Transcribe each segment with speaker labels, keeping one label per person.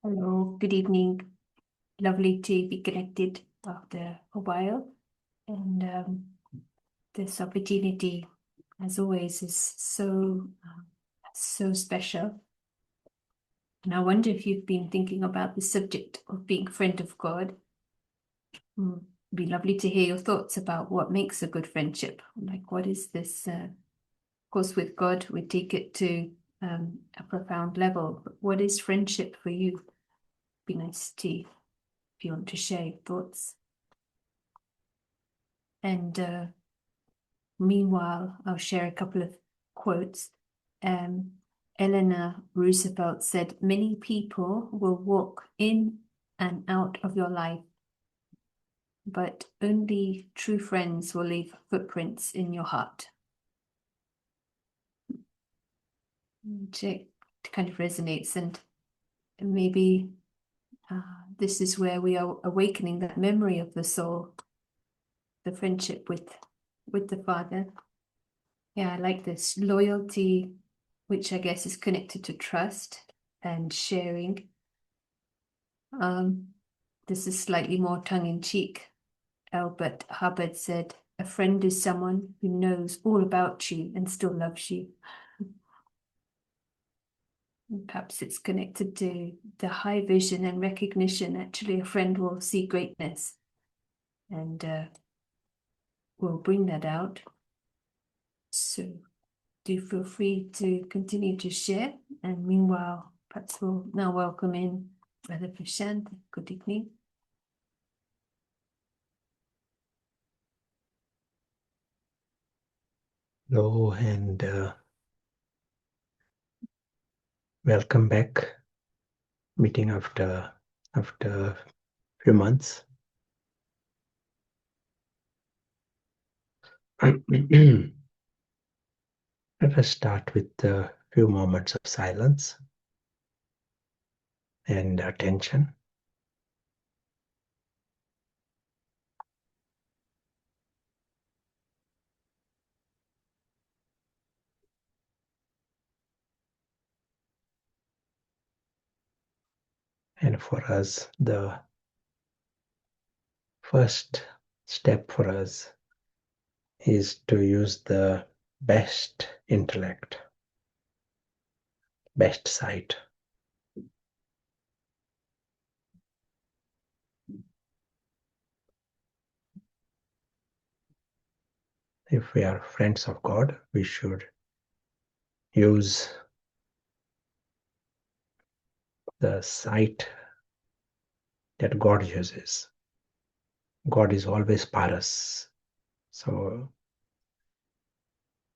Speaker 1: Hello, good evening. Lovely to be connected after a while. And this opportunity, as always, is so special. And I wonder if you've been thinking about the subject of being a friend of God. It'd be lovely to hear your thoughts about what makes a good friendship. Like, what is this? Of course, with God, we take it to a profound level. But what is friendship for you? Be nice to, if you want to share your thoughts. And meanwhile, I'll share a couple of quotes. Eleanor Roosevelt said, "Many people will walk in and out of your life, but only true friends will leave footprints in your heart." It kind of resonates, and maybe this is where we are awakening that memory of the soul, the friendship with the Father. Yeah, I like this loyalty, which I guess is connected to trust and sharing. This is slightly more tongue-in-cheek. Albert Hubbard said, "A friend is someone who knows all about you and still loves you." And perhaps it's connected to the high vision and recognition. Actually, a friend will see greatness and will bring that out. So do feel free to continue to share. And meanwhile, perhaps we'll now welcome in Brother Prashant. Good evening.
Speaker 2: Hello and welcome back. Meeting after a few months. Let us start with a few moments of silence and attention. And for us, the first step for us is to use the best intellect, best sight. If we are friends of God, we should use the sight that God uses. God is always paras, so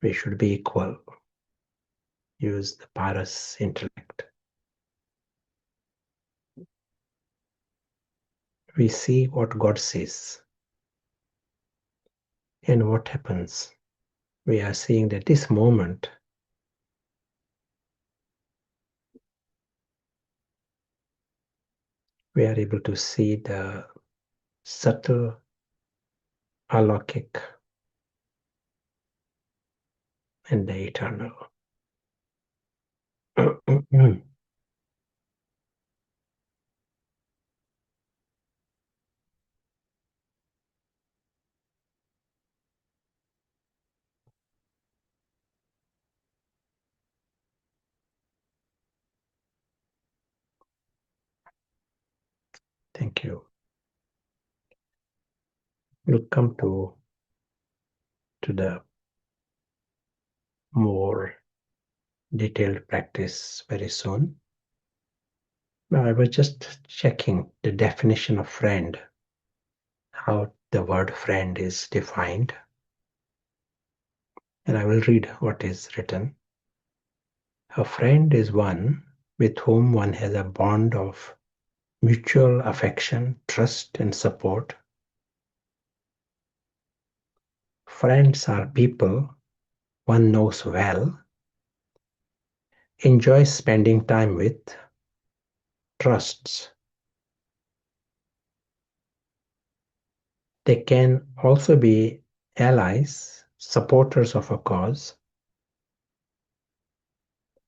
Speaker 2: we should be equal. Use the paras intellect. We see what God sees. And what happens? We are seeing that this moment we are able to see the subtle alaukic and the eternal. Thank you. We'll come to the more detailed practice very soon. Now, I was just checking the definition of friend, how the word friend is defined. And I will read what is written. A friend is one with whom one has a bond of mutual affection, trust, and support. Friends are people one knows well, enjoys spending time with, trusts. They can also be allies, supporters of a cause,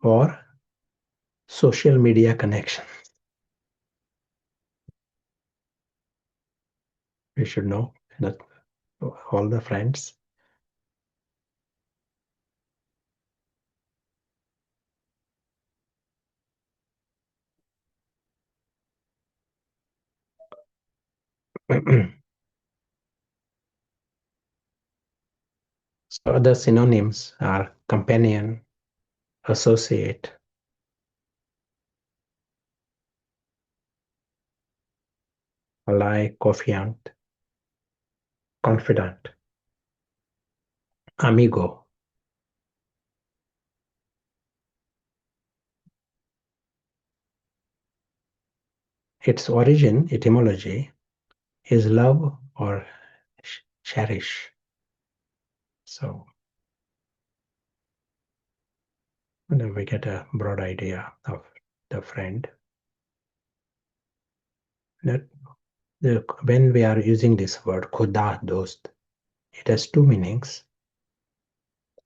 Speaker 2: or social media connections. We should know that all the friends. So other synonyms are companion, associate, ally, confidant, confidant, amigo. Its origin, etymology, is love or cherish. So we get a broad idea of the friend. That when we are using this word Khuda, Dhost, it has two meanings.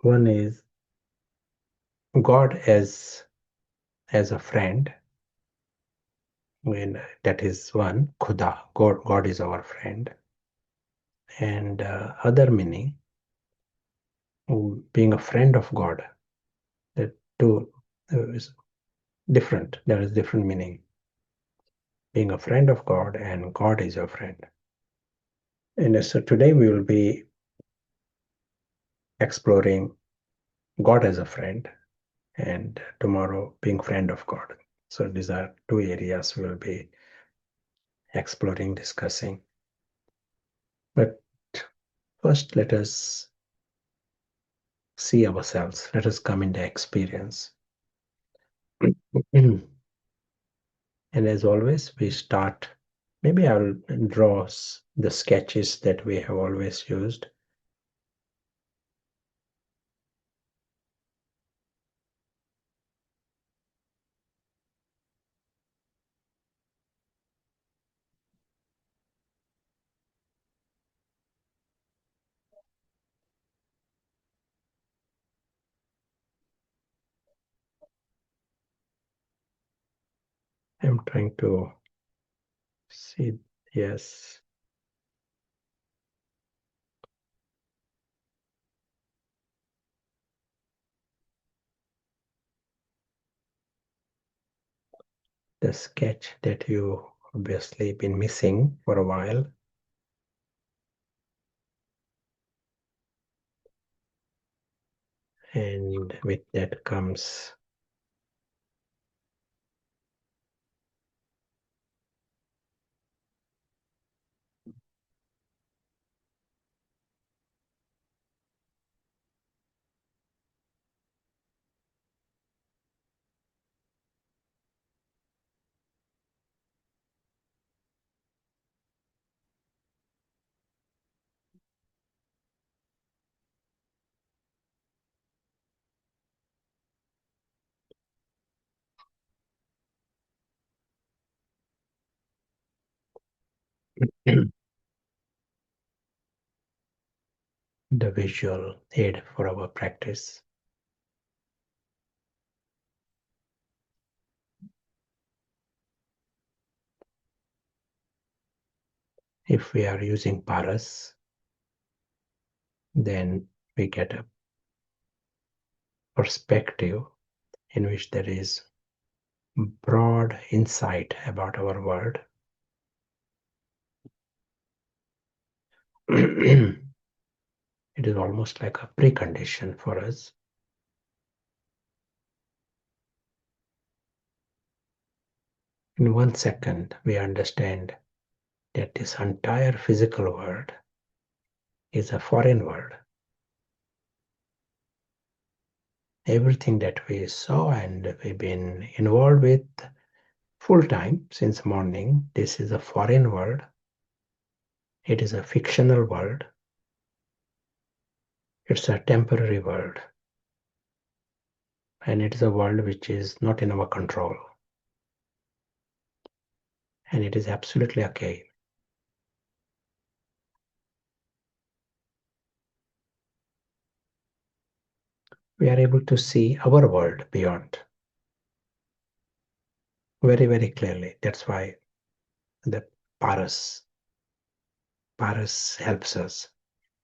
Speaker 2: One is God as a friend, when that is one, Khuda, God is our friend. And other meaning, being a friend of God, that two is different. There is different meaning. Being a friend of God and God is your friend. And so today we will be exploring God as a friend, and tomorrow being friend of God. So these are two areas we will be exploring, discussing. But first, let us see ourselves. Let us come into experience. And as always, we start. Maybe I'll draw the sketches that we have always used. I'm trying to see, yes. The sketch that you obviously been missing for a while. And with that comes the visual aid for our practice. If we are using paras, then we get a perspective in which there is broad insight about our world. It is almost like a precondition for us. In 1 second, we understand that this entire physical world is a foreign world. Everything that we saw and we've been involved with full time since morning, this is a foreign world. It is a fictional world. It's a temporary world. And it is a world which is not in our control. And it is absolutely okay. We are able to see our world beyond very, very clearly. That's why the paras, Paras helps us.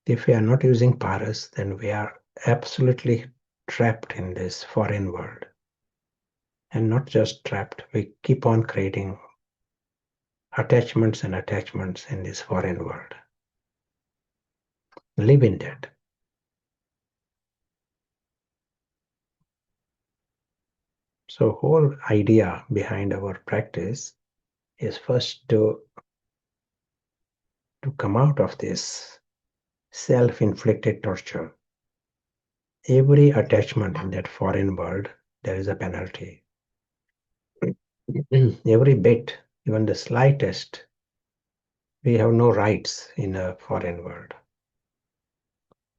Speaker 2: If we are not using Paras, then we are absolutely trapped in this foreign world. And not just trapped, we keep on creating attachments and attachments in this foreign world. Live in that. So whole idea behind our practice is first to come out of this self-inflicted torture. Every attachment in that foreign world, there is a penalty. Every bit, even the slightest, we have no rights in a foreign world.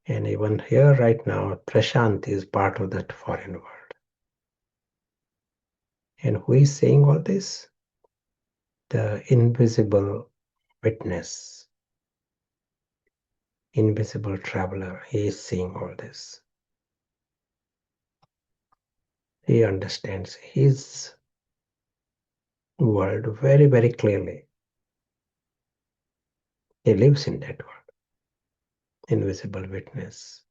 Speaker 2: And even here right now, Prashant is part of that foreign world. And who is saying all this? The invisible witness, invisible traveler. He is seeing all this. He understands his world very, very clearly. He lives in that world, invisible witness.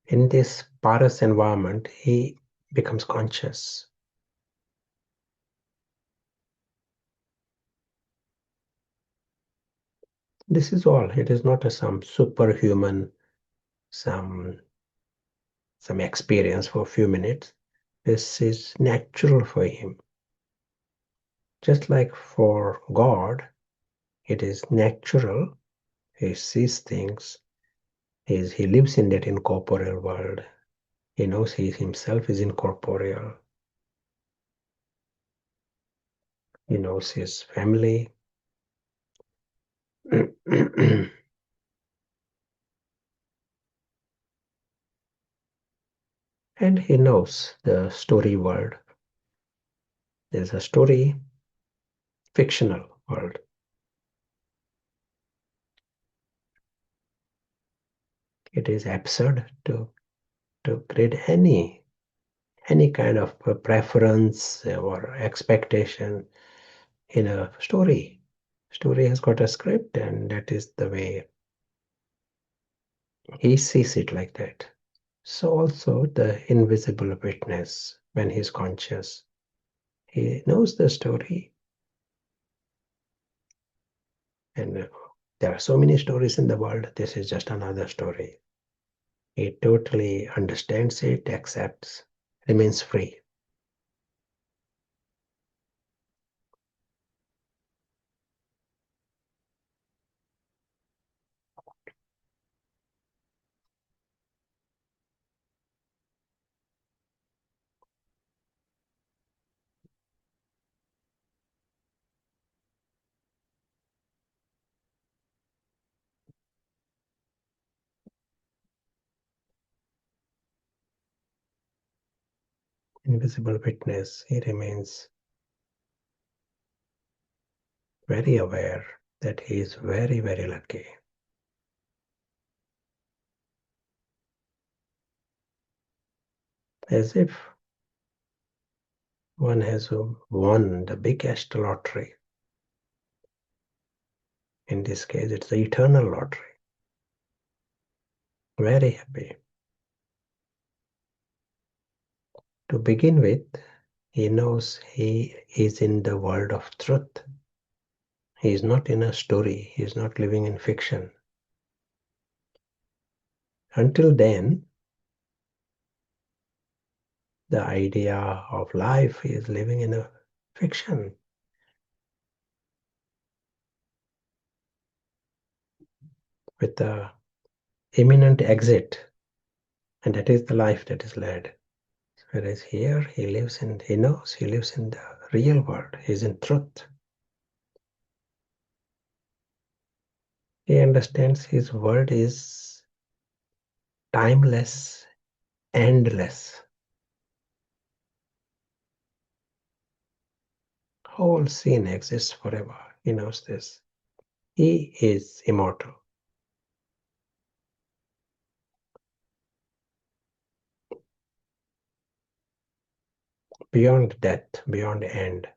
Speaker 2: In this paras environment, he becomes conscious. This is all. It is not some superhuman, some experience for a few minutes. This is natural for him. Just like for God, it is natural. He sees things. He lives in that incorporeal world. He knows he himself is incorporeal. He knows his family. And he knows the story world. There's a story, fictional world. It is absurd to create any kind of a preference or expectation in a story. Story has got a script, and that is the way he sees it, like that. So also the invisible witness, when he's conscious, he knows the story. And there are so many stories in the world. This is just another story. He totally understands it, accepts, remains free. Invisible witness, he remains very aware that he is very, very lucky. As if one has won the biggest lottery. In this case, it's the eternal lottery. Very happy. To begin with, he knows he is in the world of truth. He is not in a story. He is not living in fiction. Until then, the idea of life is living in a fiction. With the imminent exit. And that is the life that is led. Whereas here he knows he lives in the real world. He is in truth. He understands his world is timeless, endless. Whole scene exists forever. He knows this. He is immortal. Beyond death, beyond end.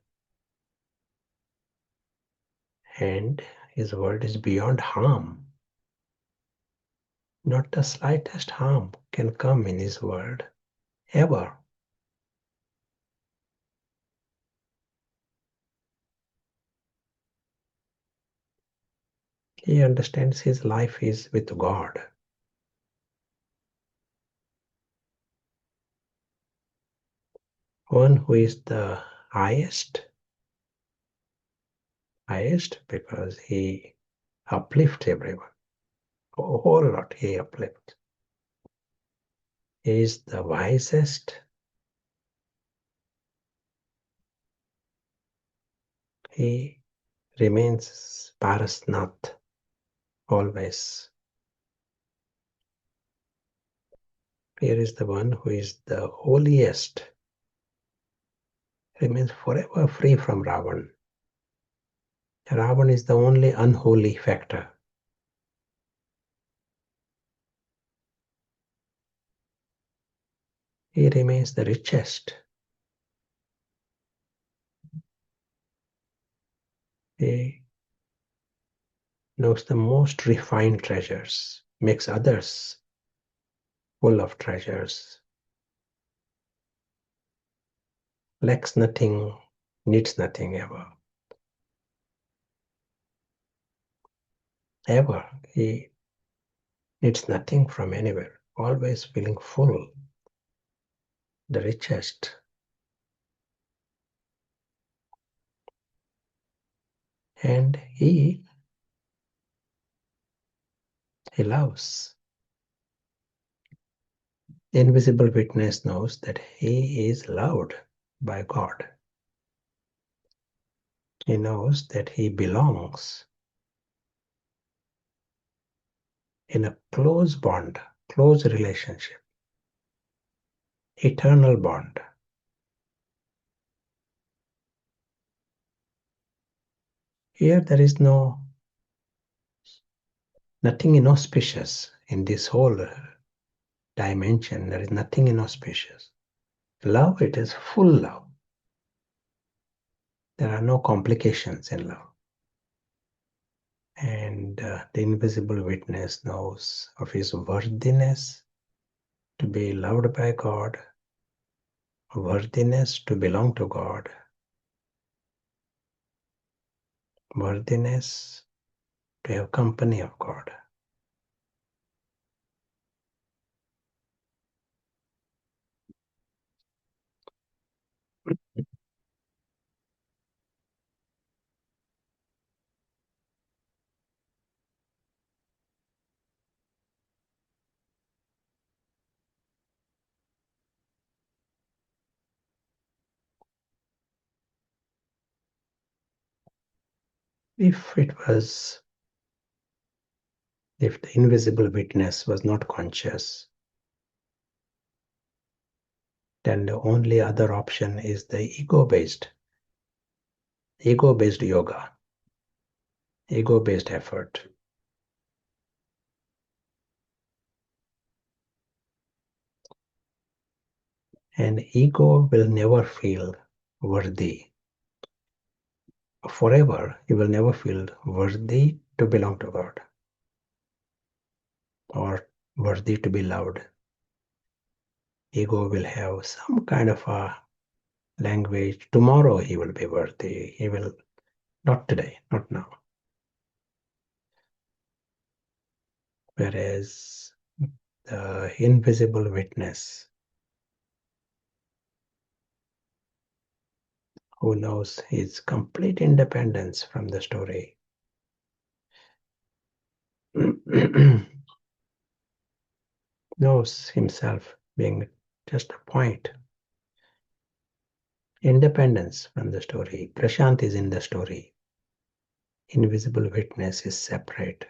Speaker 2: and his world is beyond harm. Not the slightest harm can come in his world, ever. He understands his life is with God. One who is the highest because he uplifts everyone. A whole lot he uplifts. He is the wisest. He remains Parasnath always. Here is the one who is the holiest, remains forever free from Ravan. Ravan is the only unholy factor. He remains the richest. He knows the most refined treasures, makes others full of treasures, lacks nothing, needs nothing ever. Ever. He needs nothing from anywhere, always feeling full, the richest. And he loves. Invisible witness knows that he is loved by God. He knows that he belongs in a close bond, close relationship, eternal bond. Here there is nothing inauspicious in this whole dimension. There is nothing inauspicious. Love, it is full love. There are no complications in love. And the invisible witness knows of his worthiness to be loved by God, worthiness to belong to God, worthiness to have company of God. If the invisible witness was not conscious, then the only other option is the ego-based yoga, ego-based effort. And ego will never feel worthy. Forever, you will never feel worthy to belong to God or worthy to be loved. Ego will have some kind of a language. Tomorrow he will be worthy. He will, not today, not now. Whereas the invisible witness who knows his complete independence from the story knows himself being just a point. Independence from the story. Prashant is in the story. Invisible witness is separate.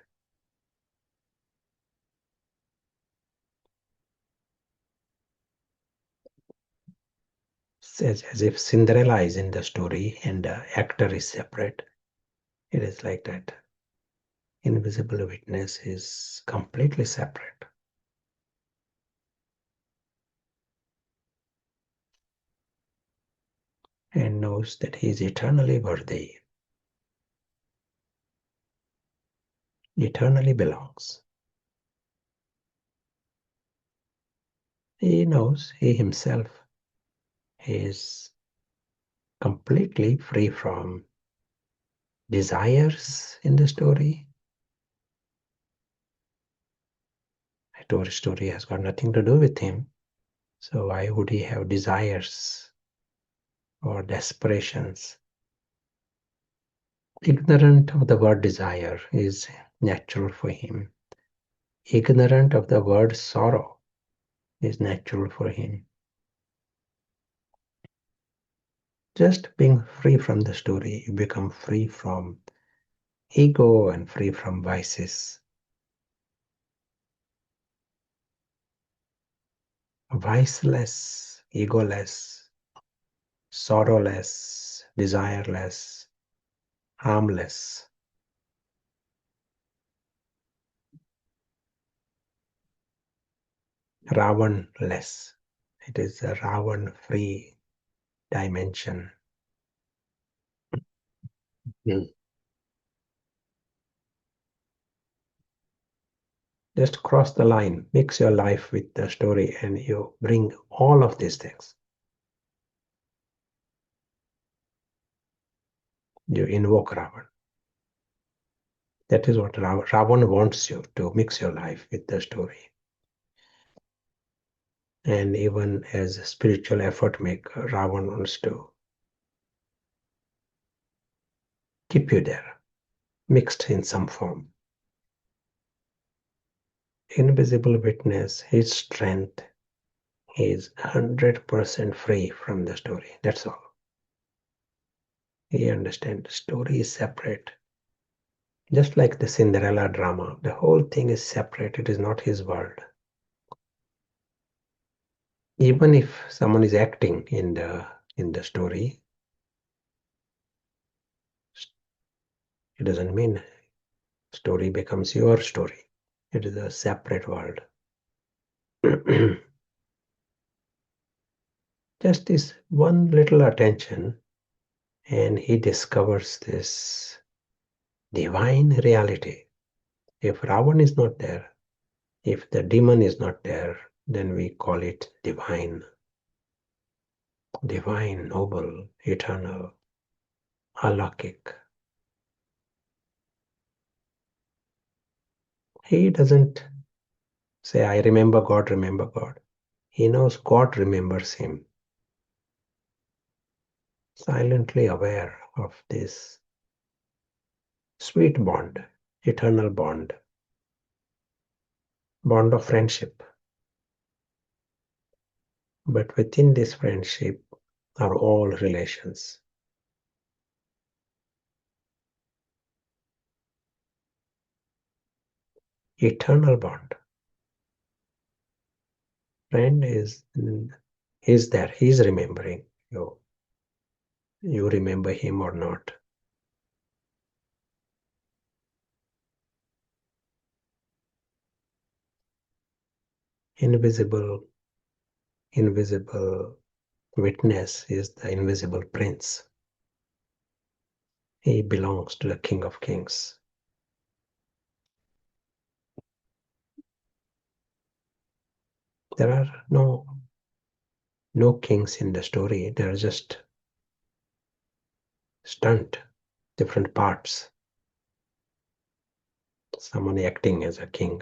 Speaker 2: As if Cinderella is in the story and the actor is separate. It is like that. Invisible witness is completely separate. And knows that he is eternally worthy. eternally belongs. He knows he himself is completely free from desires in the story. Our story has got nothing to do with him. So why would he have desires or desperations? Ignorant of the word desire is natural for him. Ignorant of the word sorrow is natural for him. Just being free from the story, you become free from ego and free from vices. Viceless, egoless, sorrowless, desireless, harmless. Ravan-less. It is a Ravan-free dimension. Just cross the line, mix your life with the story, and you bring all of these things. You invoke Ravan. That is what Ravan wants you to mix your life with the story. And even as a spiritual effort maker, Ravan wants to keep you there, mixed in some form. Invisible witness, his strength is 100% free from the story. That's all. He understands the story is separate. Just like the Cinderella drama, the whole thing is separate. It is not his world. Even if someone is acting in the story, it doesn't mean story becomes your story. It is a separate world. Just this one little attention, and he discovers this divine reality. If Ravan is not there, if the demon is not there, then we call it divine. Divine, noble, eternal, alakik. He doesn't say, I remember God, remember God. He knows God remembers him. Silently aware of this sweet bond, eternal bond, bond of friendship. But within this friendship are all relations. Eternal bond. Friend is there, he's remembering you. You remember him or not. Invisible witness is the invisible prince. He belongs to the King of Kings. There are no kings in the story. There are just different parts. Someone acting as a king.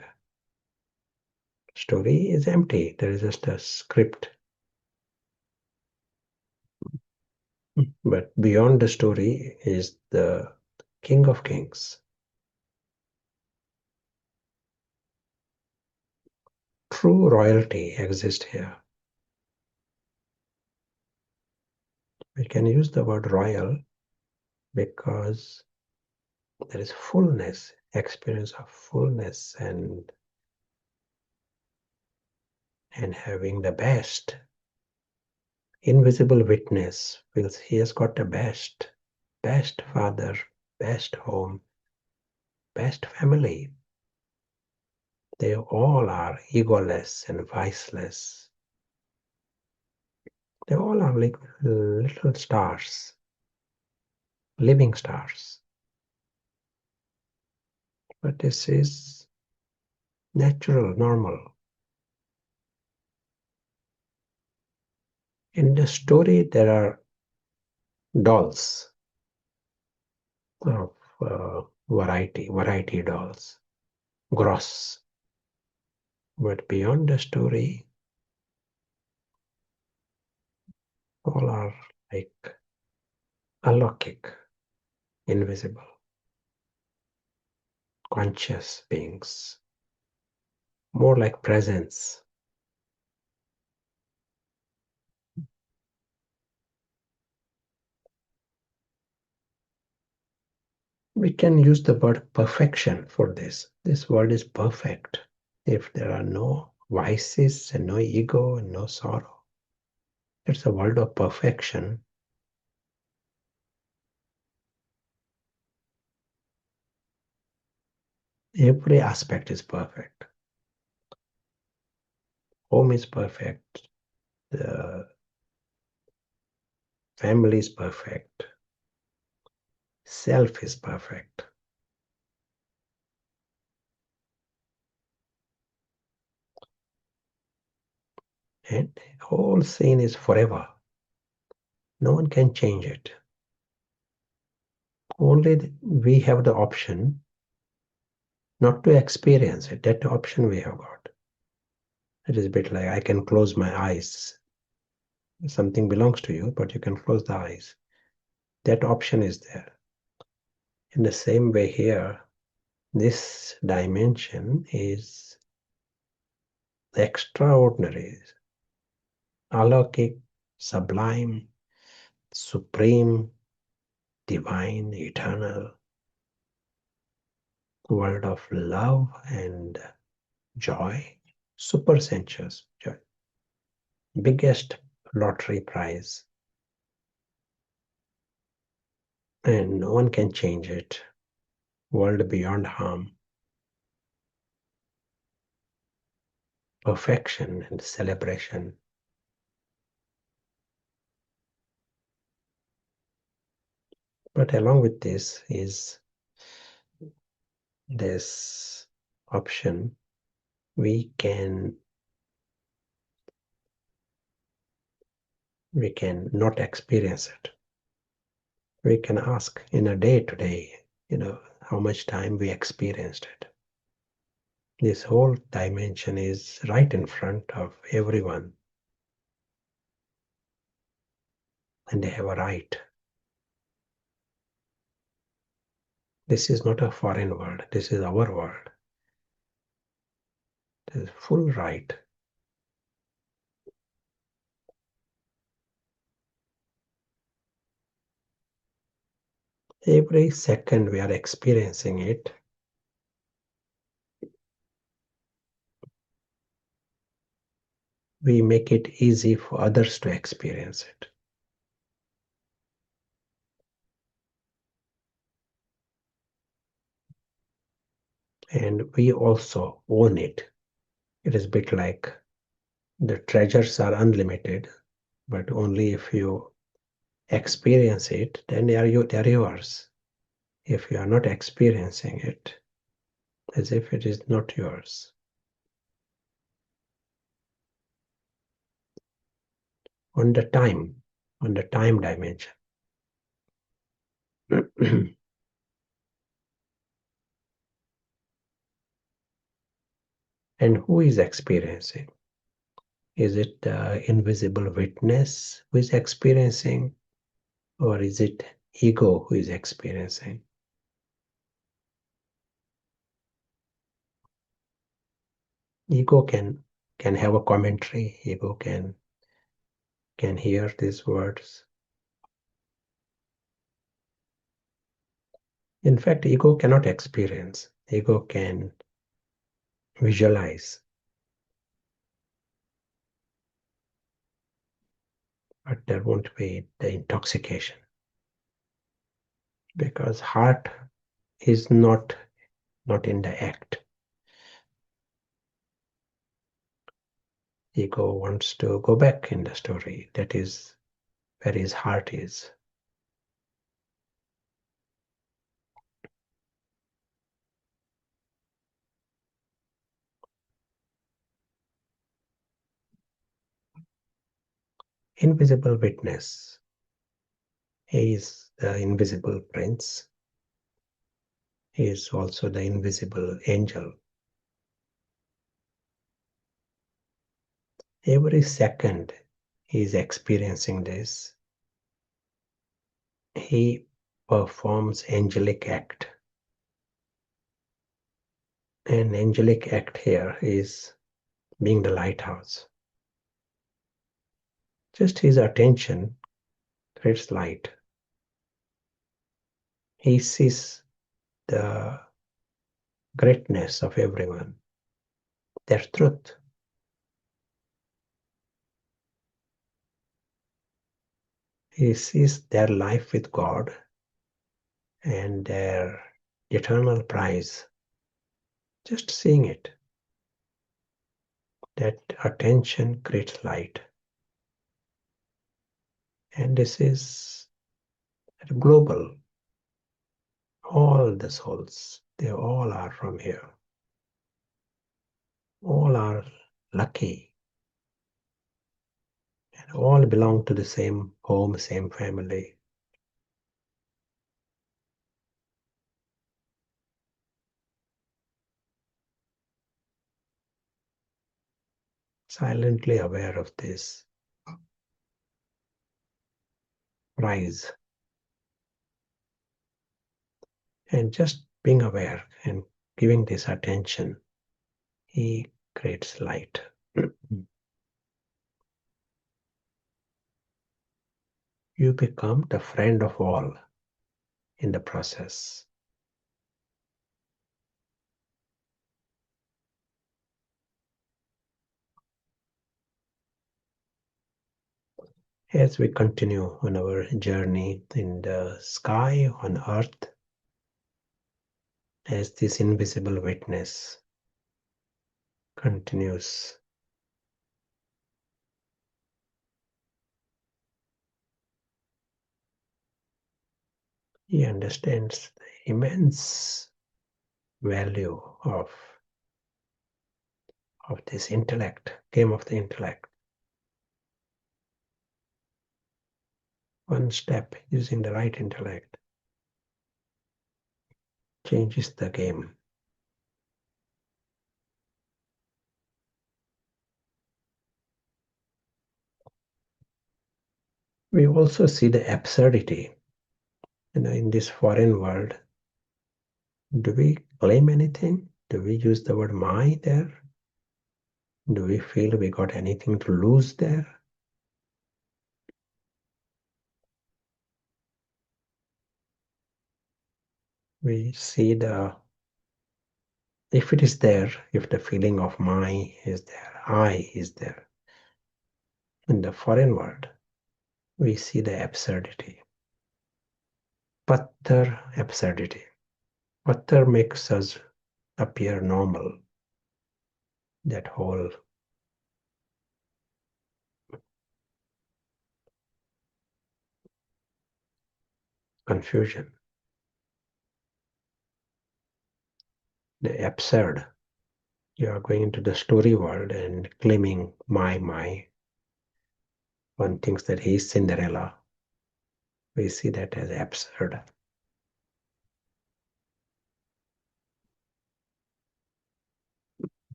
Speaker 2: Story is empty. There is just a script. But beyond the story is the King of Kings. True royalty exists here. We can use the word royal because there is fullness, experience of fullness and having the best. Invisible witness feels he has got the best father, best home, best family. They all are egoless and viceless. They all are like little stars, living stars. But this is natural, normal. In the story, there are dolls of variety dolls, gross. But beyond the story, all are like alokik, invisible, conscious beings, more like presence. We can use the word perfection for this. This word is perfect. If there are no vices and no ego and no sorrow, it's a world of perfection. Every aspect is perfect. Home is perfect. The family is perfect. Self is perfect. And the whole scene is forever. No one can change it. Only we have the option not to experience it. That option we have got. It is a bit like I can close my eyes. Something belongs to you, but you can close the eyes. That option is there. In the same way here, this dimension is extraordinary, alokik, sublime, supreme, divine, eternal, world of love and joy, super sensuous joy, biggest lottery prize, and no one can change it, world beyond harm, perfection and celebration. But along with this is this option. We can not experience it. We can ask in a day today, how much time we experienced it. This whole dimension is right in front of everyone, and they have a right. This is not a foreign world. This is our world. There is full right. Every second we are experiencing it. We make it easy for others to experience it. And we also own it. It is a bit like the treasures are unlimited, but only if you experience it, then they are yours. If you are not experiencing it, as if it is not yours. On the time dimension. And who is experiencing? Is it the invisible witness who is experiencing, or is it ego who is experiencing? Ego can have a commentary. Ego can hear these words. In fact, ego cannot experience. Ego can visualize, but there won't be the intoxication, because heart is not in the act. Ego wants to go back in the story. That is where his heart is. invisible witness. He is the invisible prince. He is also the invisible angel. Every second he is experiencing this. He performs angelic act. An angelic act here is being the lighthouse. Just his attention creates light. He sees the greatness of everyone, their truth. He sees their life with God and their eternal prize. Just seeing it. That attention creates light. And this is global. All the souls, they all are from here. All are lucky. And all belong to the same home, same family. Silently aware of this rise. And just being aware and giving this attention, he creates light. You become the friend of all in the process. As we continue on our journey in the sky, on earth, as this invisible witness continues he understands the immense value of this intellect, game of the intellect. One step using the right intellect changes the game. We also see the absurdity. In this foreign world, do we claim anything? Do we use the word my there? Do we feel we got anything to lose there? We see if it is there, if the feeling of my is there, I is there. In the foreign world, we see the absurdity. Patthar absurdity. Patthar makes us appear normal. That whole confusion. The absurd. You are going into the story world and claiming my. One thinks that he is Cinderella. We see that as absurd.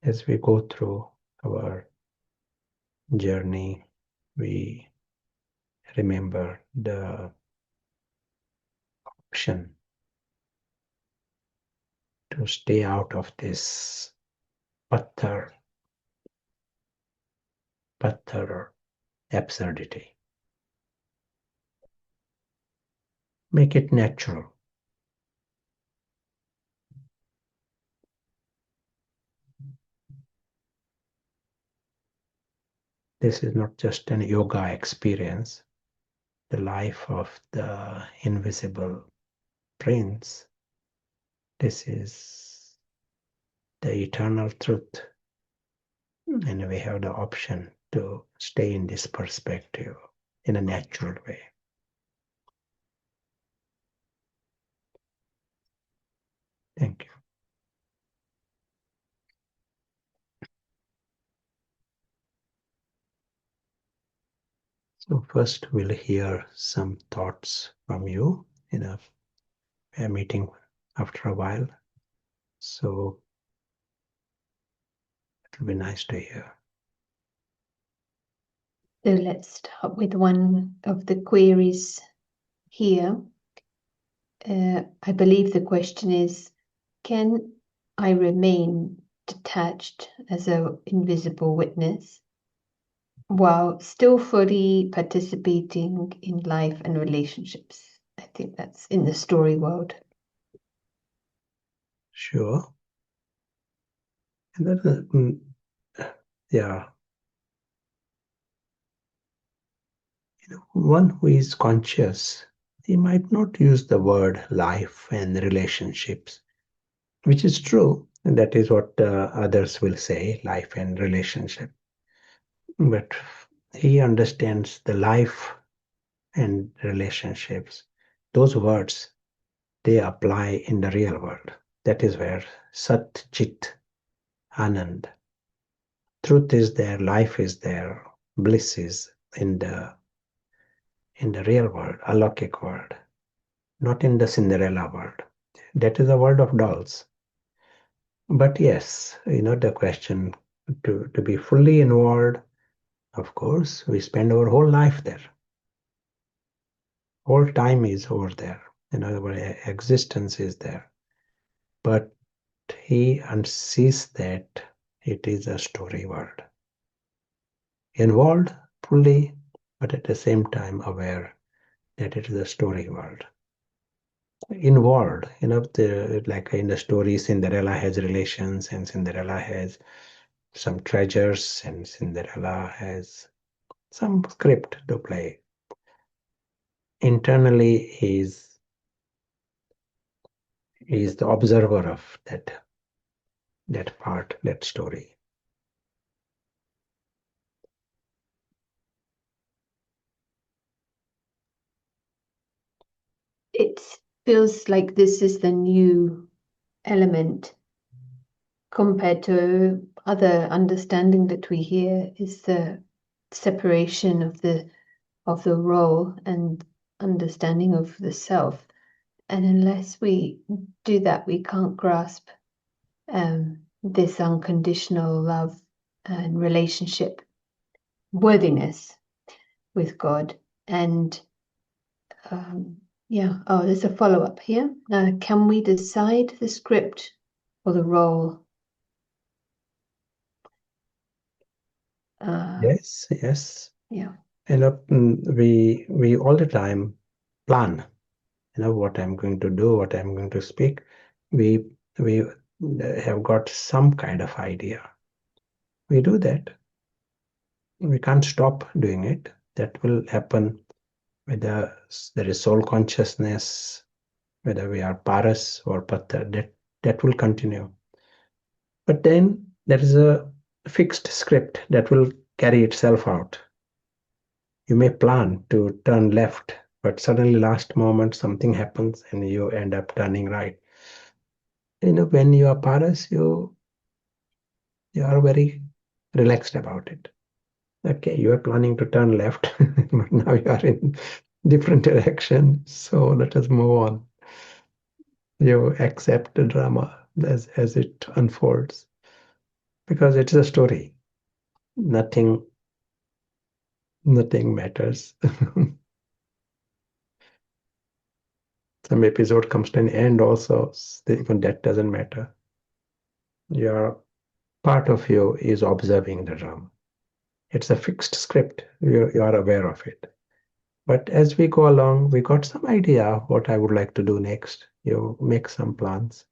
Speaker 2: As we go through our journey, we remember the option to stay out of this patthar absurdity. Make it natural. This is not just an yoga experience. The life of the invisible prince. This is the eternal truth. And we have the option to stay in this perspective in a natural way. Thank you. So first we'll hear some thoughts from you in a meeting after a while. So it'll be nice to hear.
Speaker 1: So let's start with one of the queries here. I believe the question is, can I remain detached as an invisible witness while still fully participating in life and relationships? I think that's in the story world.
Speaker 2: Sure. And then, yeah. One who is conscious, he might not use the word life and relationships, which is true. And that is what others will say, life and relationship. But he understands the life and relationships. Those words, they apply in the real world. That is where Sat Chit Anand. Truth is there, life is there, bliss is in the real world, Alokik world, not in the Cinderella world. That is a world of dolls. But yes, the question to be fully involved, of course, we spend our whole life there. Whole time is over there. In other words, existence is there. But he sees that it is a story world. Involved fully, but at the same time aware that it is a story world. Involved, like in the story, Cinderella has relations and Cinderella has some treasures and Cinderella has some script to play. Internally, he's the observer of that part, that story.
Speaker 1: It feels like this is the new element compared to other understanding that we hear is the separation of the role and understanding of the self. And unless we do that, we can't grasp this unconditional love and relationship, worthiness with God. And there's a follow-up here. Can we decide the script or the role?
Speaker 2: Yes.
Speaker 1: Yeah.
Speaker 2: We all the time plan, what I'm going to do, what I'm going to speak. We have got some kind of idea. We do that. We can't stop doing it. That will happen whether there is soul consciousness, whether we are paras or patthar, that will continue. But then there is a fixed script that will carry itself out. You may plan to turn left, but suddenly last moment something happens and you end up turning right. When you are paras, you are very relaxed about it. Okay, you are planning to turn left, but now you are in different direction. So let us move on. You accept the drama as it unfolds because it's a story. Nothing matters. Some episode comes to an end also, even that doesn't matter. Your part of you is observing the drama. It's a fixed script. You are aware of it. But as we go along, we got some idea what I would like to do next. You make some plans.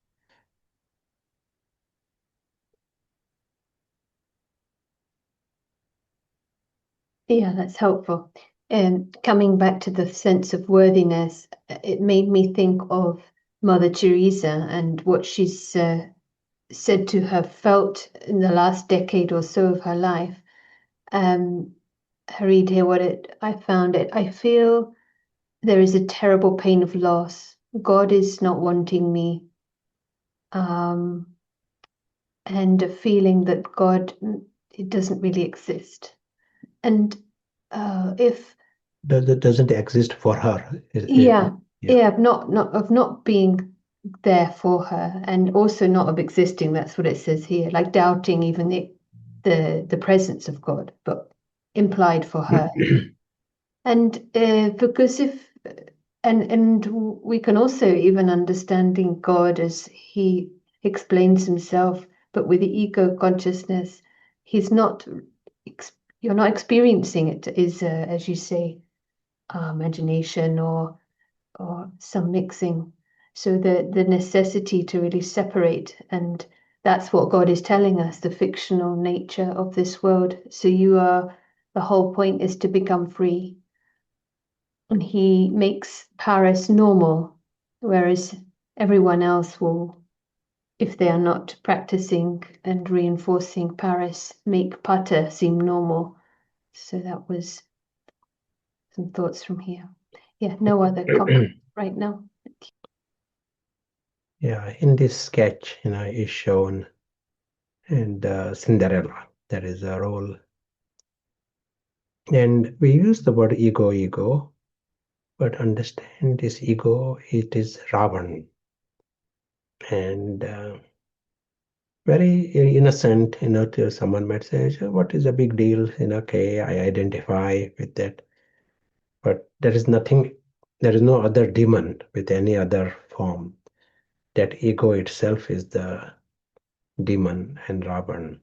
Speaker 1: Yeah, that's helpful. And coming back to the sense of worthiness, it made me think of Mother Teresa and what she's said to have felt in the last decade or so of her life. I read here I found it. I feel there is a terrible pain of loss. God is not wanting me. and a feeling that God, it doesn't really exist. And if
Speaker 2: Doesn't exist for her.
Speaker 1: yeah,
Speaker 2: Yeah.
Speaker 1: of not being there for her, and also not of existing. That's what it says here, like doubting even the presence of God, but implied for her. And because if and we can also even understanding God as he explains himself, but with the ego consciousness, he's not. You're not experiencing it, is as you say, imagination or some mixing. So the necessity to really separate, and that's what God is telling us, the fictional nature of this world. So the whole point is to become free. And he makes Paris normal, whereas everyone else will, if they are not practicing and reinforcing Paris, make patthar seem normal. So that was some thoughts from here. Yeah, no other comment right now.
Speaker 2: Yeah, in this sketch, is shown, and Cinderella, there is a role. And we use the word ego, but understand this ego, it is Ravan. And very innocent, to someone might say, "Sure, what is a big deal? Okay, I identify with that." But there is nothing, there is no other demon with any other form. That ego itself is the demon and Ravan.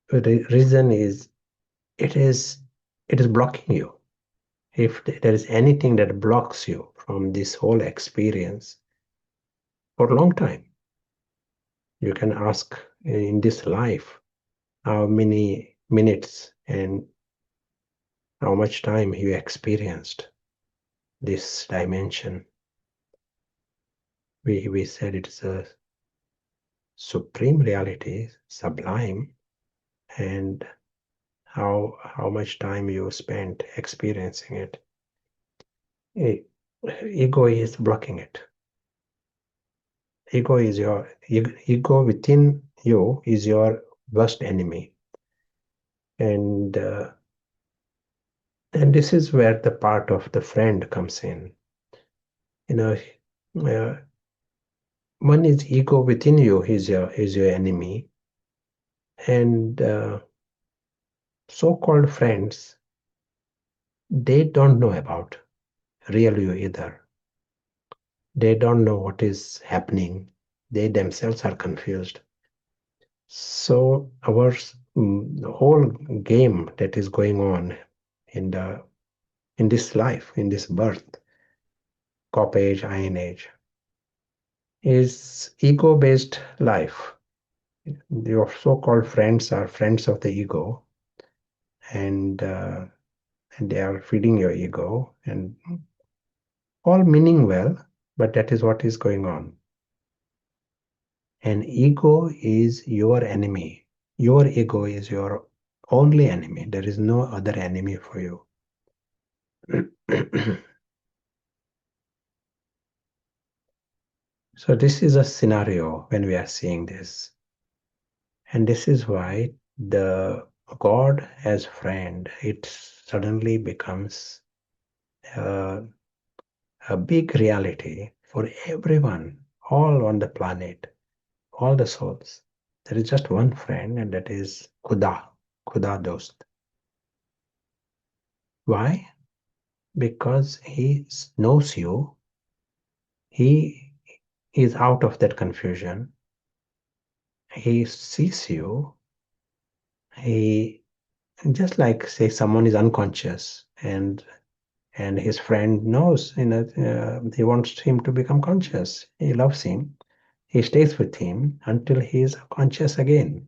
Speaker 2: The reason is it is it is blocking you. If there is anything that blocks you from this whole experience for a long time, you can ask in this life how many minutes and how much time you experienced this dimension. We said it's a supreme reality, sublime, and how much time you spent experiencing it. Ego is blocking it. Ego within you is your worst enemy, and this is where the part of the friend comes in. Uh, one is ego within you is your enemy, and so-called friends, they don't know about real you either. They don't know what is happening. They themselves are confused. So the whole game that is going on in this life, in this birth, cop age, iron age, is ego-based life. Your so-called friends are friends of the ego, and they are feeding your ego, and all meaning well, but that is what is going on. And ego is your enemy. Your ego is your only enemy. There is no other enemy for you. So this is a scenario when we are seeing this. And this is why the God as friend, it suddenly becomes a big reality for everyone, all on the planet, all the souls. There is just one friend, and that is Khuda, Dhost. Why? Because he knows you, he is out of that confusion, he sees you, he just like say someone is unconscious, and his friend knows, he wants him to become conscious, he loves him, he stays with him until he is conscious again.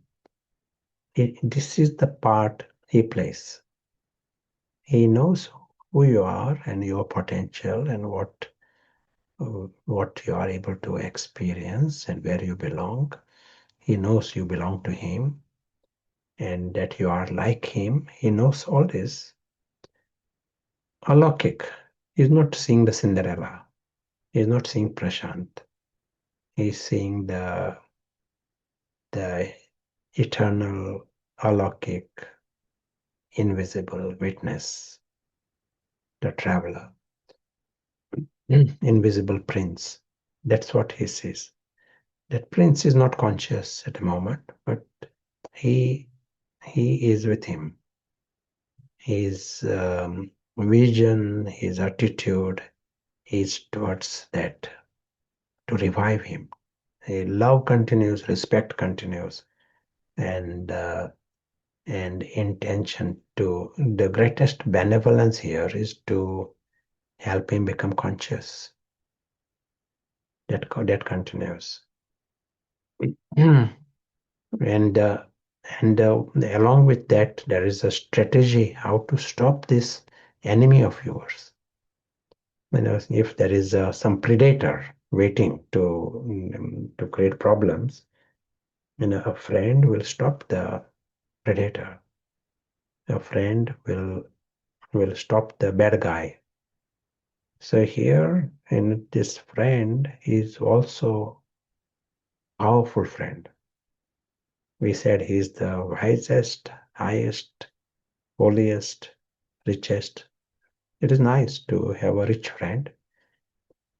Speaker 2: This is the part he plays. He knows who you are and your potential and what you are able to experience and where you belong. He knows you belong to him and that you are like him. He knows all this. Alokik is not seeing the Cinderella. He is not seeing Prashant. He's seeing the eternal, alokik, invisible witness, the traveler, invisible prince. That's what he sees. That prince is not conscious at the moment, but he is with him. His vision, his attitude is towards that, to revive him. Love continues, respect continues, and intention to, the greatest benevolence here is to help him become conscious. That continues. And along with that, there is a strategy how to stop this enemy of yours. If there is some predator waiting to create problems, a friend will stop the predator. A friend will stop the bad guy. So here, in this friend is also powerful friend. We said he's the wisest, highest, holiest, richest. It is nice to have a rich friend,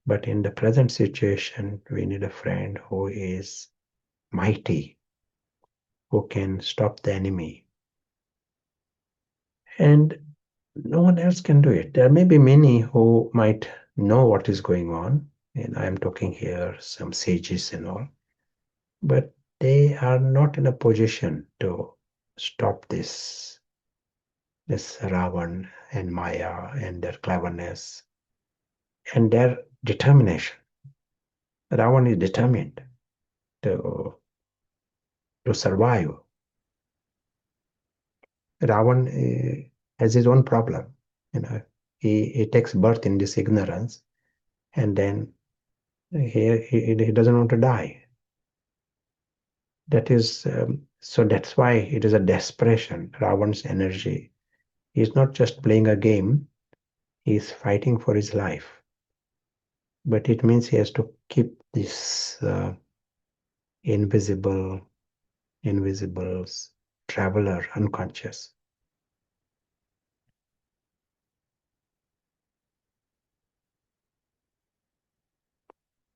Speaker 2: but in the present situation, we need a friend who is mighty, who can stop the enemy. And no one else can do it. There may be many who might know what is going on, and I am talking here some sages and all, but they are not in a position to stop this Ravan and Maya and their cleverness and their determination. Ravan is determined to survive. Ravan has his own problem. He takes birth in this ignorance, and then he doesn't want to die. That is so. That's why it is a desperation. Ravan's energy. He's not just playing a game. He's fighting for his life. But it means he has to keep this invisible traveler unconscious.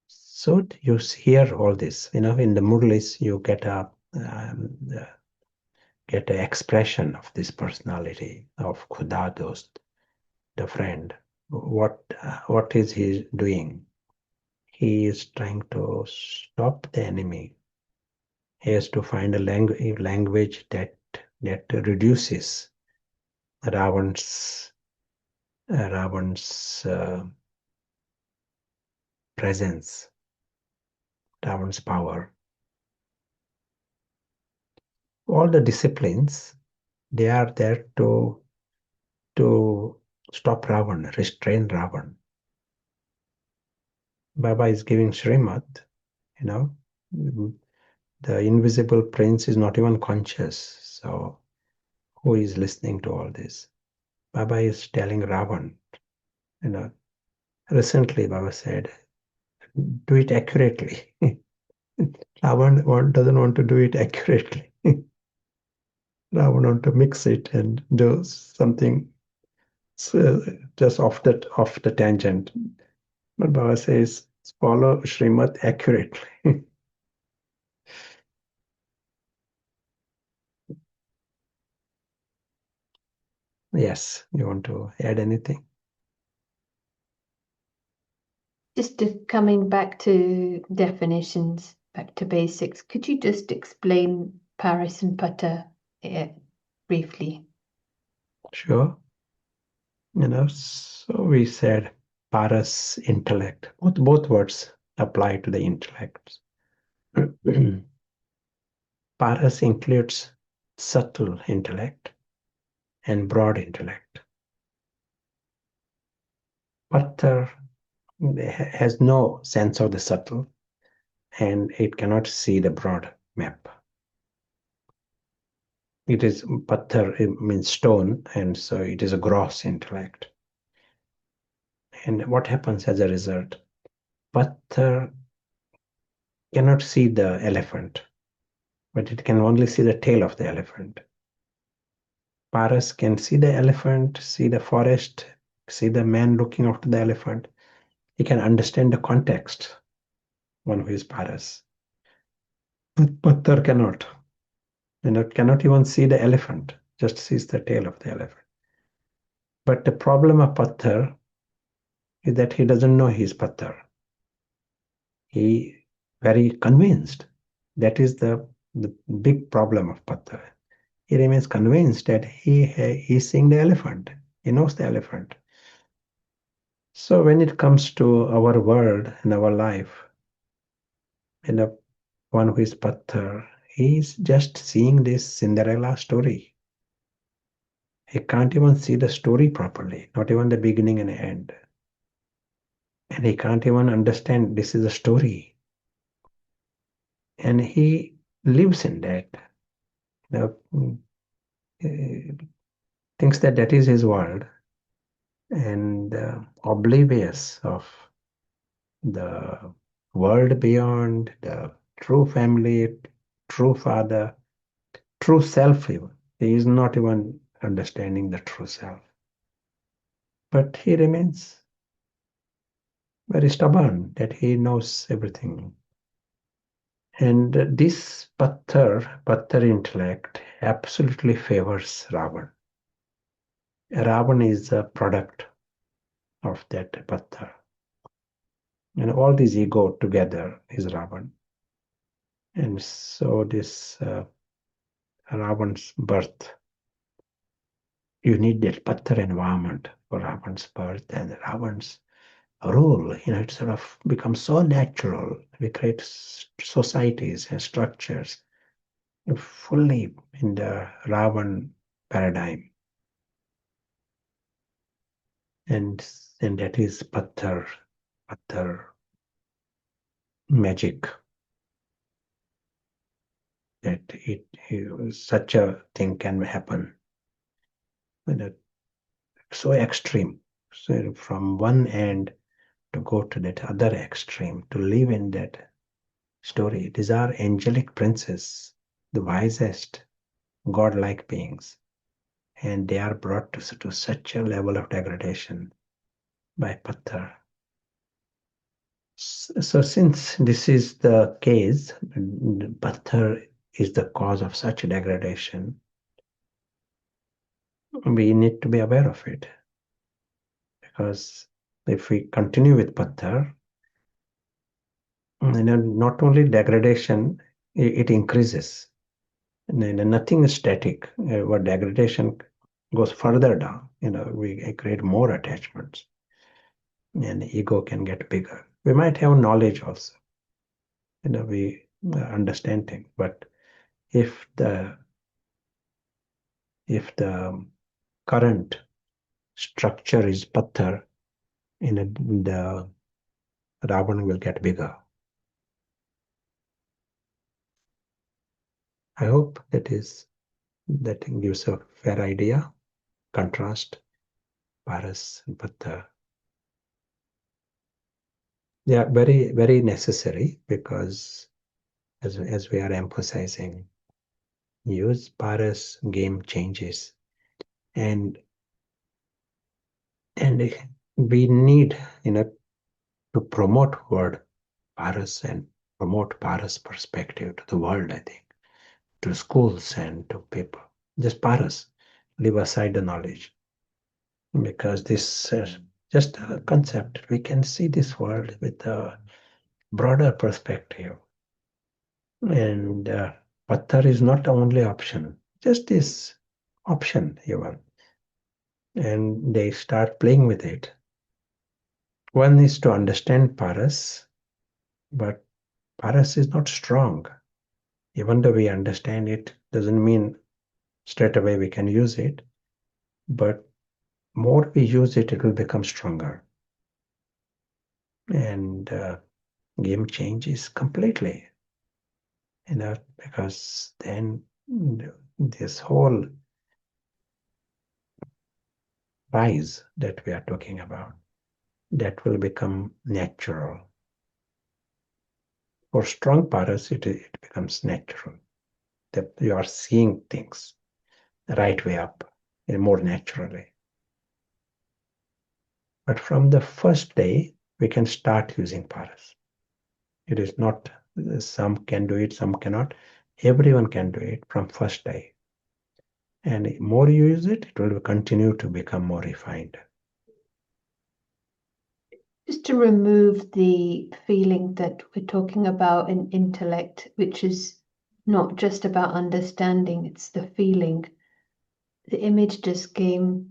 Speaker 2: So you hear all this, in the Murlis, you get a expression of this personality of Khuda Dhost, the friend. What is he doing? He is trying to stop the enemy. He has to find a language that reduces Ravan's presence, Ravan's power. All the disciplines, they are there to stop Ravan, restrain Ravan. Baba is giving Srimad, the invisible prince is not even conscious. So who is listening to all this? Baba is telling Ravan, recently Baba said, do it accurately. Ravan doesn't want to do it accurately. Ravan want to mix it and do something just off the tangent. But Baba says, follow Srimad accurately. Yes, you want to add anything?
Speaker 1: Just coming back to definitions, back to basics, could you just explain Paris and Patthar briefly?
Speaker 2: Sure. So we said Paras, intellect. Both words apply to the intellect. Paras includes subtle intellect and broad intellect. Patthar has no sense of the subtle, and it cannot see the broad map. It is patthar, it means stone, and so it is a gross intellect. And what happens as a result? Patthar cannot see the elephant, but it can only see the tail of the elephant. Paras can see the elephant, see the forest, see the man looking after the elephant. He can understand the context, one who is Paras. But Patthar cannot. Cannot even see the elephant, just sees the tail of the elephant. But the problem of Patthar is that he doesn't know he's Patthar. He very convinced. That is the big problem of Patthar. He remains convinced that he's seeing the elephant. He knows the elephant. So when it comes to our world and our life, one who is Patthar, he's just seeing this Cinderella story. He can't even see the story properly, not even the beginning and end. And he can't even understand this is a story. And he lives in that. Thinks that that is his world, and oblivious of the world beyond, the true family, true father, true self even. He is not even understanding the true self. But he remains very stubborn that he knows everything. And this patthar intellect absolutely favors Ravan. Ravan is a product of that patthar. And all this ego together is Ravan. And so this Ravan's birth, you need that patthar environment for Ravan's birth and Ravan's rule. It sort of becomes so natural. We create societies and structures fully in the Ravan paradigm. And that is patthar magic. That such a thing can happen. So extreme. So from one end to go to that other extreme, to live in that story. These are angelic princes, the wisest, godlike beings. And they are brought to such a level of degradation by patthar. So since this is the case, patthar is the cause of such degradation, we need to be aware of it. Because if we continue with patthar, not only degradation, it increases. Nothing is static. What degradation goes further down, we create more attachments, and ego can get bigger. We might have knowledge also, we understand things, but if the current structure is patthar, the Ravan will get bigger. I hope that gives a fair idea. Contrast Paras and patthar. They are very, very necessary because, as we are emphasizing, use Paras, game changes, and we need to promote word Paras and promote Paras perspective to the world. I think to schools and to people. Just Paras, leave aside the knowledge, because this just a concept. We can see this world with a broader perspective. And patthar is not the only option, just this option even. And they start playing with it. One is to understand Paras, but Paras is not strong. Even though we understand it, doesn't mean straight away we can use it. But more we use it, it will become stronger. And game changes completely. Because then this whole rise that we are talking about, that will become natural. For strong paras, it becomes natural. That you are seeing things the right way up, more naturally. But from the first day, we can start using paras. It is not some can do it, some cannot. Everyone can do it from first day. And the more you use it, it will continue to become more refined.
Speaker 1: Just to remove the feeling that we're talking about an intellect, which is not just about understanding, it's the feeling. The image just came,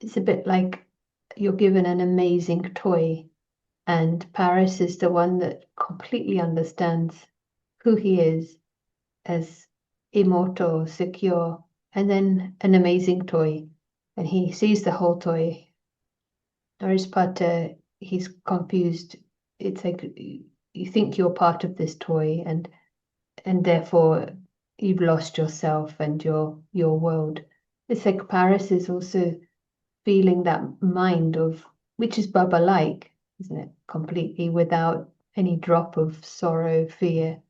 Speaker 1: it's a bit like you're given an amazing toy, and Paris is the one that completely understands who he is as immortal, secure, and then an amazing toy. And he sees the whole toy. Whereas patthar, he's confused. It's like you think you're part of this toy, and therefore you've lost yourself and your world. It's like Paris is also feeling that mind of, which is Baba like, isn't it? Completely without any drop of sorrow, fear.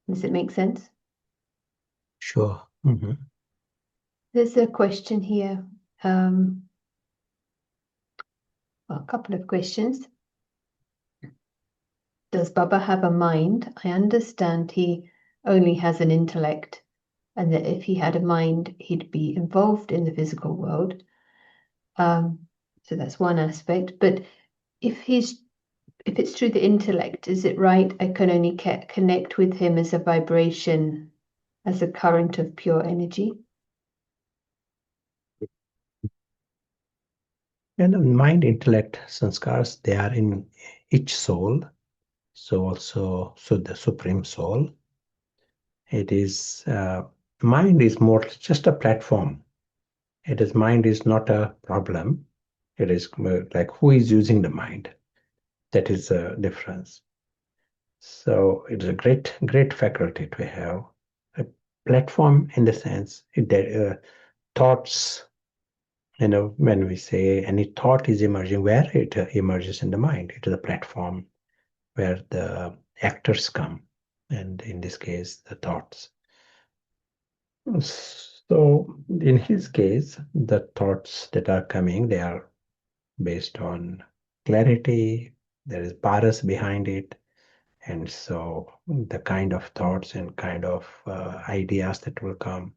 Speaker 1: Does it make sense?
Speaker 2: Sure. Mm-hmm.
Speaker 1: There's a question here. Well, a couple of questions. Does Baba have a mind? I understand he only has an intellect, and that if he had a mind, he'd be involved in the physical world. So that's one aspect. But if it's through the intellect, is it right? I can only connect with him as a vibration, as a current of pure energy.
Speaker 2: And mind, intellect, sanskars, they are in each soul. So also, so the supreme soul. It is mind is more just a platform. It is mind is not a problem. It is like who is using the mind. That is a difference. So it is a great faculty to have. A platform in the sense thoughts, when we say any thought is emerging, where it emerges in the mind, it is a platform where the actors come, and in this case, the thoughts. So in his case, the thoughts that are coming, they are based on clarity. There is paras behind it. And so the kind of thoughts and kind of ideas that will come,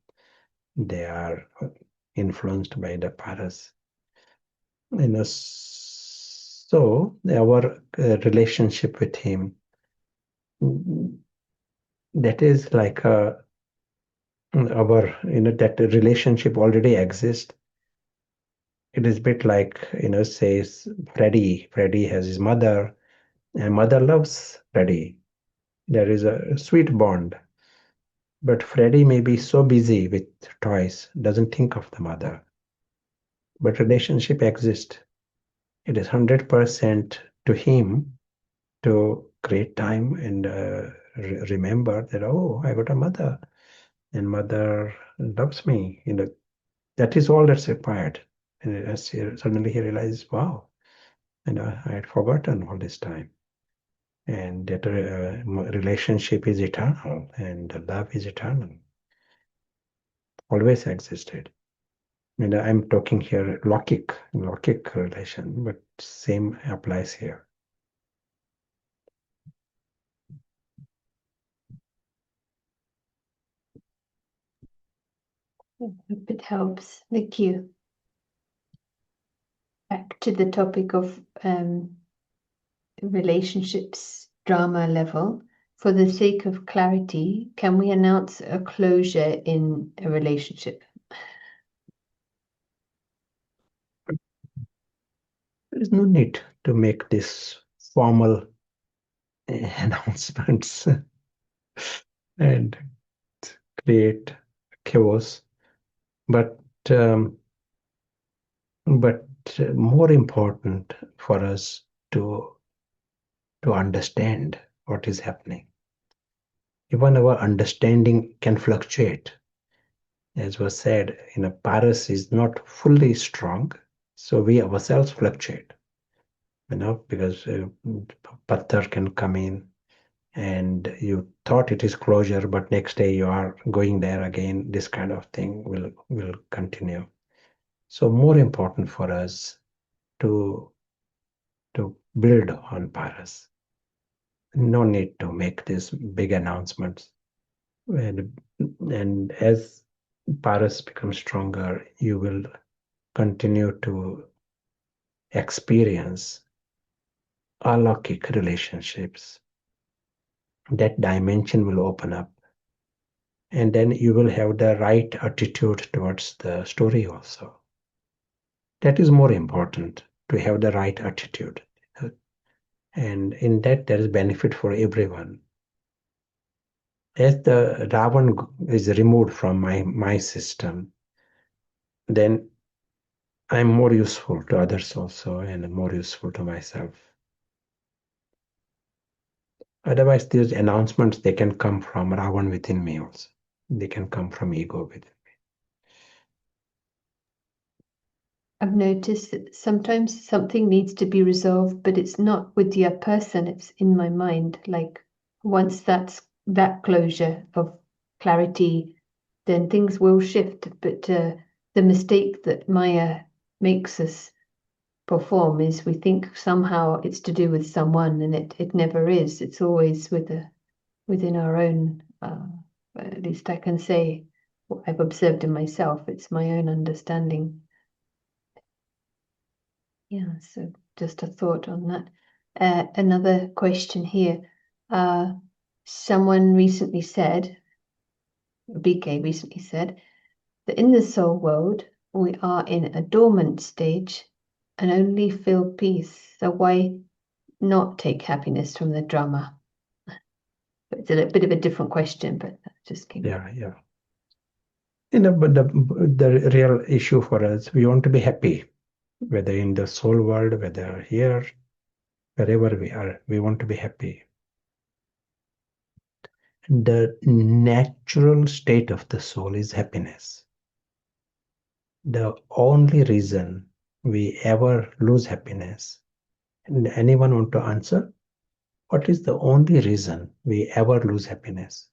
Speaker 2: they are influenced by the paras. So our relationship with him, that is like that relationship already exists. It is a bit like, says Freddie. Freddie has his mother, and mother loves Freddie. There is a sweet bond. But Freddie may be so busy with toys, doesn't think of the mother. But relationship exists. It is 100% to him to create time and remember that, oh, I got a mother, and mother loves me. That is all that's required. And suddenly he realizes, wow, I had forgotten all this time. And that relationship is eternal, and love is eternal, always existed. And I'm talking here logic relation, but same applies here.
Speaker 1: Hope it helps. Thank you. Back to the topic of relationships, drama level. For the sake of clarity, can we announce a closure in a relationship?
Speaker 2: There is no need to make this formal announcements and create chaos, but more important for us to understand what is happening. Even our understanding can fluctuate. As was said, Paras is not fully strong, so we ourselves fluctuate. because patthar can come in and you thought it is closure, but next day you are going there again. This kind of thing will continue. So more important for us to build on Paras. No need to make these big announcements. And as Paras becomes stronger, you will continue to experience alaukic relationships. That dimension will open up. And then you will have the right attitude towards the story also. That is more important, to have the right attitude. And in that, there is benefit for everyone. As the Ravan is removed from my system, then I'm more useful to others also and more useful to myself. Otherwise, these announcements, they can come from Ravan within me also. They can come from ego within.
Speaker 1: I've noticed that sometimes something needs to be resolved, but it's not with the other person, it's in my mind. Like once that's that closure of clarity, then things will shift. But the mistake that Maya makes us perform is we think somehow it's to do with someone, and it never is. It's always within our own, at least I can say what I've observed in myself. It's my own understanding. Yeah, so just a thought on that. Another question here. Someone recently said, BK recently said, that in the soul world, we are in a dormant stage and only feel peace. So why not take happiness from the drama? But it's a bit of a different question, but that just came.
Speaker 2: Yeah. But the real issue for us, we want to be happy, whether in the soul world, whether here, wherever we are, we want to be happy. The natural state of the soul is happiness. The only reason we ever lose happiness, and anyone want to answer? What is the only reason we ever lose happiness?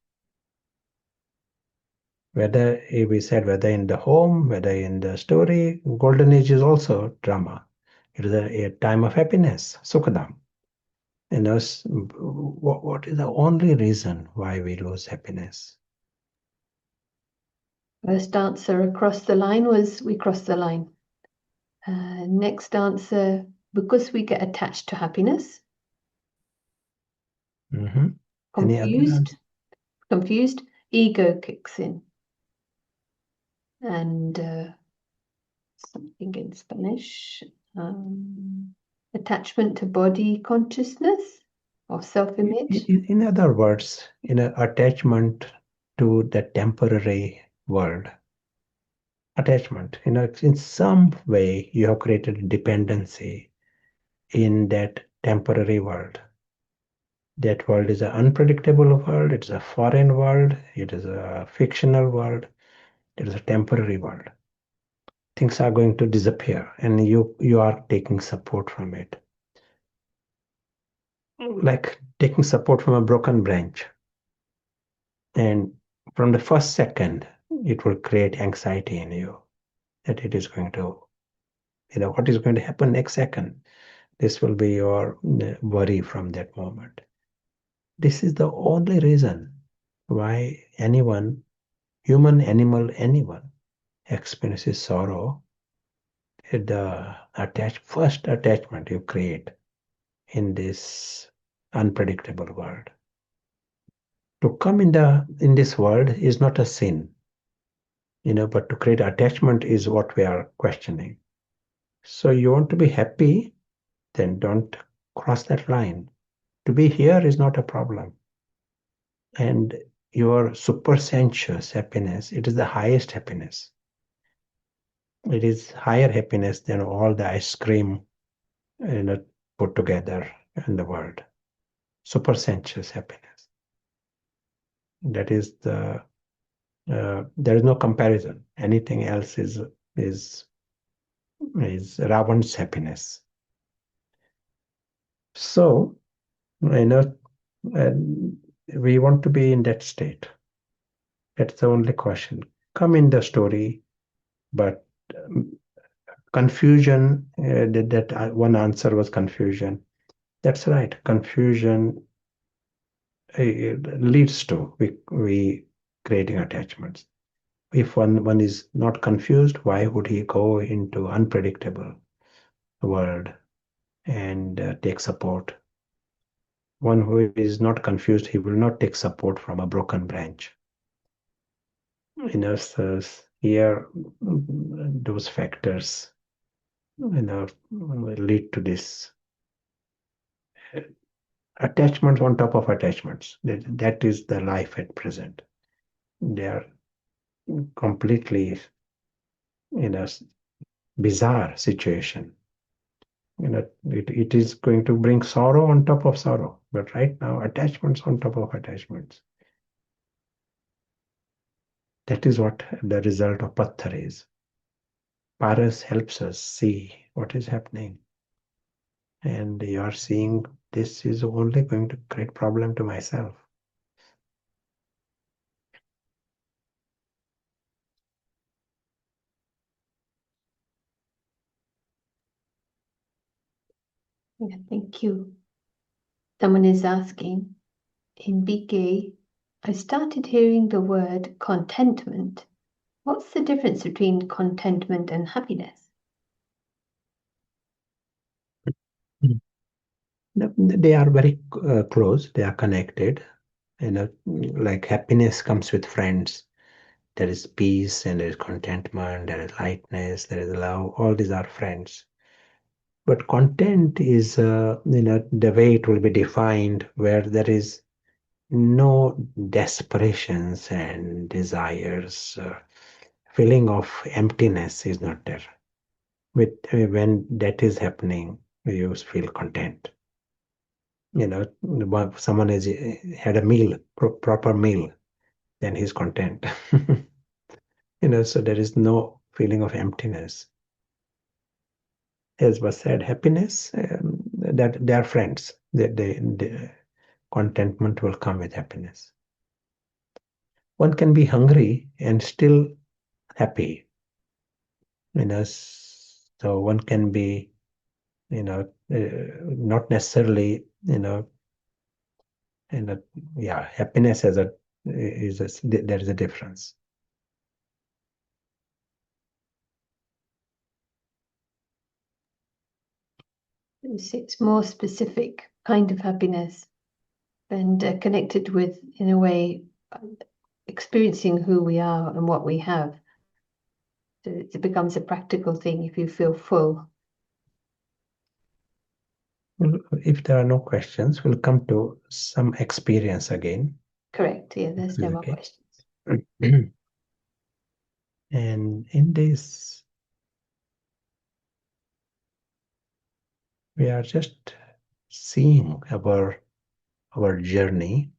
Speaker 2: Whether we said whether in the home, whether in the story, golden age is also drama. It is a time of happiness, sukhadam. And us, what is the only reason why we lose happiness?
Speaker 1: First answer across the line was we crossed the line. Next answer, because we get attached to happiness.
Speaker 2: Any other answer?
Speaker 1: Confused, ego kicks in. And something in Spanish, attachment to body consciousness or self-image.
Speaker 2: In other words, in an attachment to the temporary world. Attachment, in some way you have created dependency in that temporary world. That world is an unpredictable world, it's a foreign world, it is a fictional world, it is a temporary world. Things are going to disappear and you are taking support from it. Like taking support from a broken branch. And from the first second, it will create anxiety in you that it is going to, what is going to happen next second? This will be your worry from that moment. This is the only reason why anyone, human, animal, anyone, experiences sorrow. The first attachment you create in this unpredictable world. To come in this world is not a sin, but to create attachment is what we are questioning. So you want to be happy, then don't cross that line. To be here is not a problem. And your super sensuous happiness, it is the highest happiness. It is higher happiness than all the ice cream put together in the world. Super sensuous happiness. That is there is no comparison. Anything else is Ravan's happiness. So, you know, we want to be in that state. That's the only question. Come in the story, but confusion, one answer was confusion. That's right. Confusion leads to we creating attachments. If one is not confused, why would he go into unpredictable world and take support? One who is not confused, he will not take support from a broken branch. So here, those factors, will lead to this attachments on top of attachments. That is the life at present. They are completely in a bizarre situation. It is going to bring sorrow on top of sorrow. But right now, attachments on top of attachments. That is what the result of patthar is. Paras helps us see what is happening. And you are seeing this is only going to create problem to myself.
Speaker 1: Yeah, thank you. Someone is asking, in BK, I started hearing the word contentment. What's the difference between contentment and happiness?
Speaker 2: They are very close. They are connected. Like happiness comes with friends. There is peace and there is contentment, there is lightness, there is love. All these are friends. But content is, the way it will be defined, where there is no desperations and desires. Feeling of emptiness is not there. When that is happening, you feel content. Someone has had a meal, proper meal, then he's content. So there is no feeling of emptiness. As was said, happiness, that they are friends. The contentment will come with happiness. One can be hungry and still happy. So one can be, not necessarily, yeah, happiness as a is a, there is a difference.
Speaker 1: It's more specific kind of happiness and connected with, in a way, experiencing who we are and what we have. So it becomes a practical thing if you feel full.
Speaker 2: Well, if there are no questions, we'll come to some experience again.
Speaker 1: Correct. Yeah, there's no more
Speaker 2: Okay.
Speaker 1: questions.
Speaker 2: And in this, we are just seeing our journey,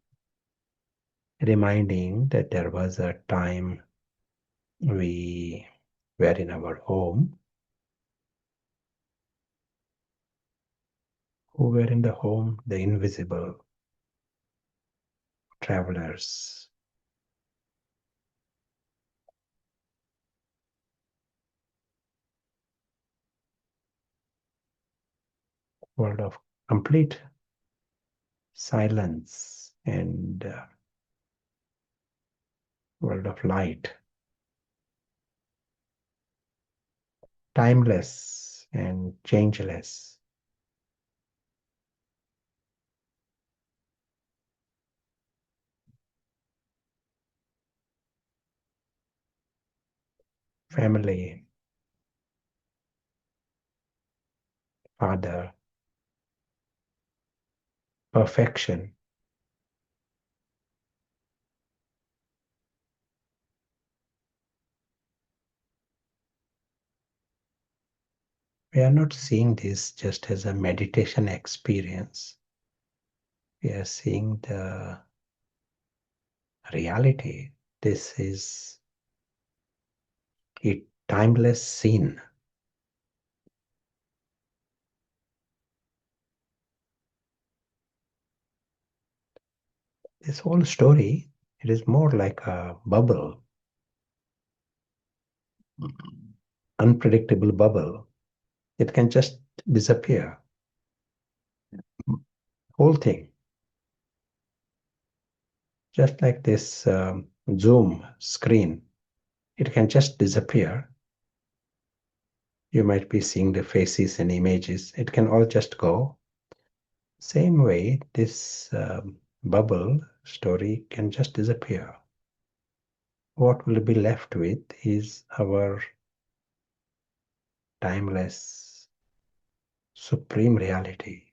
Speaker 2: reminding that there was a time we were in our home, who were in the home, the invisible travelers, world of complete silence and world of light, timeless and changeless. Family, father, perfection. We are not seeing this just as a meditation experience. We are seeing the reality. This is a timeless scene. This whole story, it is more like a bubble, unpredictable bubble. It can just disappear. Whole thing. Just like this Zoom screen, it can just disappear. You might be seeing the faces and images. It can all just go. Same way, this bubble story can just disappear. What will be left with is our timeless, supreme reality.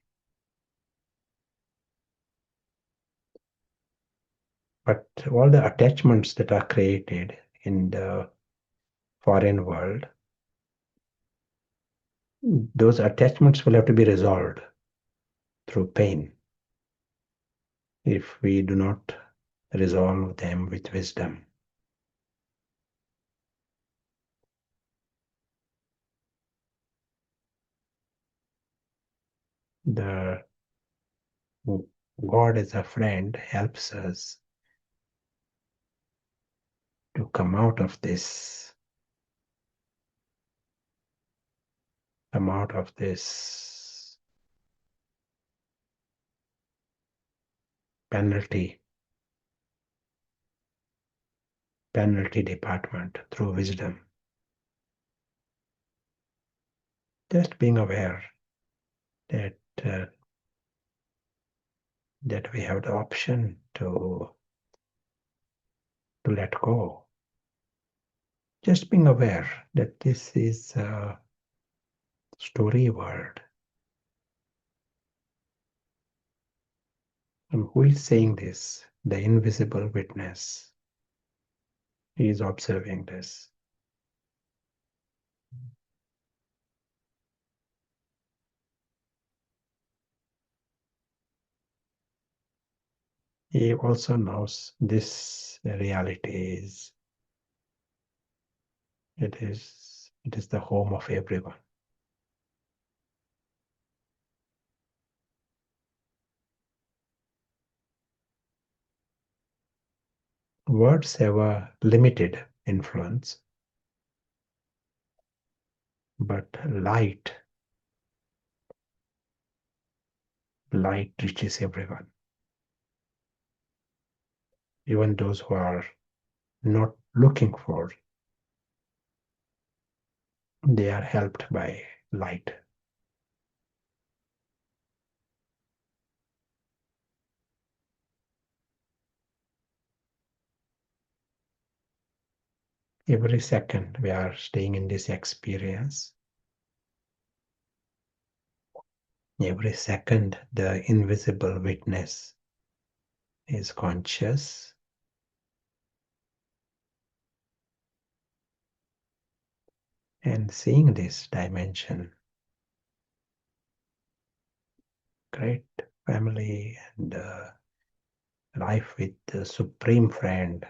Speaker 2: But all the attachments that are created in the foreign world, those attachments will have to be resolved through pain if we do not resolve them with wisdom. The God as a friend helps us to come out of this, penalty department through wisdom. Just being aware that that we have the option to let go. Just being aware that this is a story world. And who is saying this? The invisible witness. He is observing this. He also knows this reality is it is the home of everyone. Words have a limited influence, but light reaches everyone. Even those who are not looking for, they are helped by light. Every second we are staying in this experience. Every second the invisible witness is conscious and seeing this dimension. Great family and life with the supreme friend.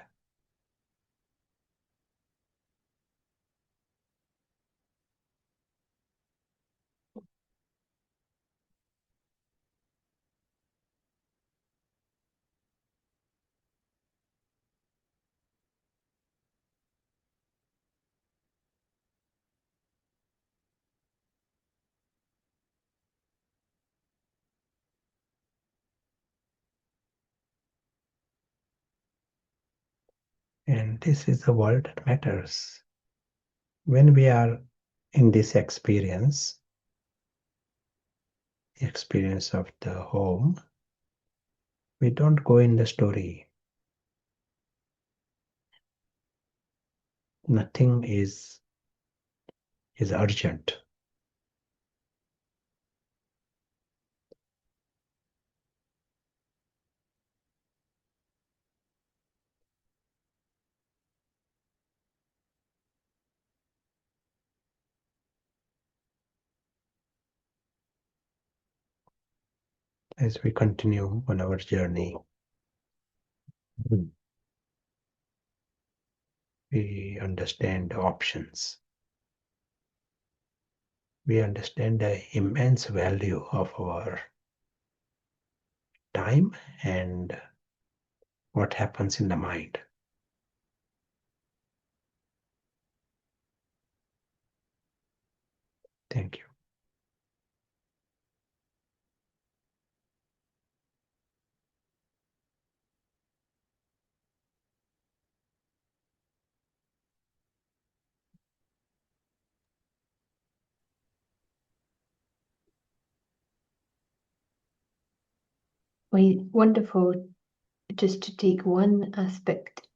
Speaker 2: And this is the world that matters. When we are in this experience, the experience of the home, we don't go in the story. Nothing is urgent. As we continue on our journey, we understand the options. We understand the immense value of our time and what happens in the mind. Thank you.
Speaker 1: Wonderful just to take one aspect,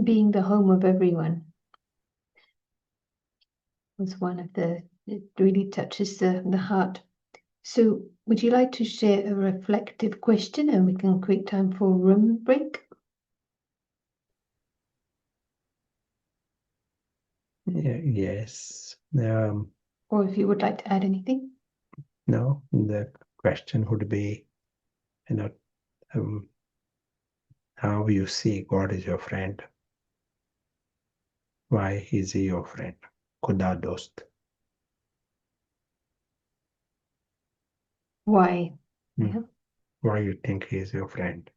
Speaker 1: being the home of everyone was one of it really touches the heart. So would you like to share a reflective question and we can create time for a room break?
Speaker 2: Yes.
Speaker 1: Or if you would like to add anything?
Speaker 2: No, the question would be, how you see God is your friend. Why is he your friend? Khuda Dhost.
Speaker 1: Why?
Speaker 2: Yeah. Why you think he is your friend?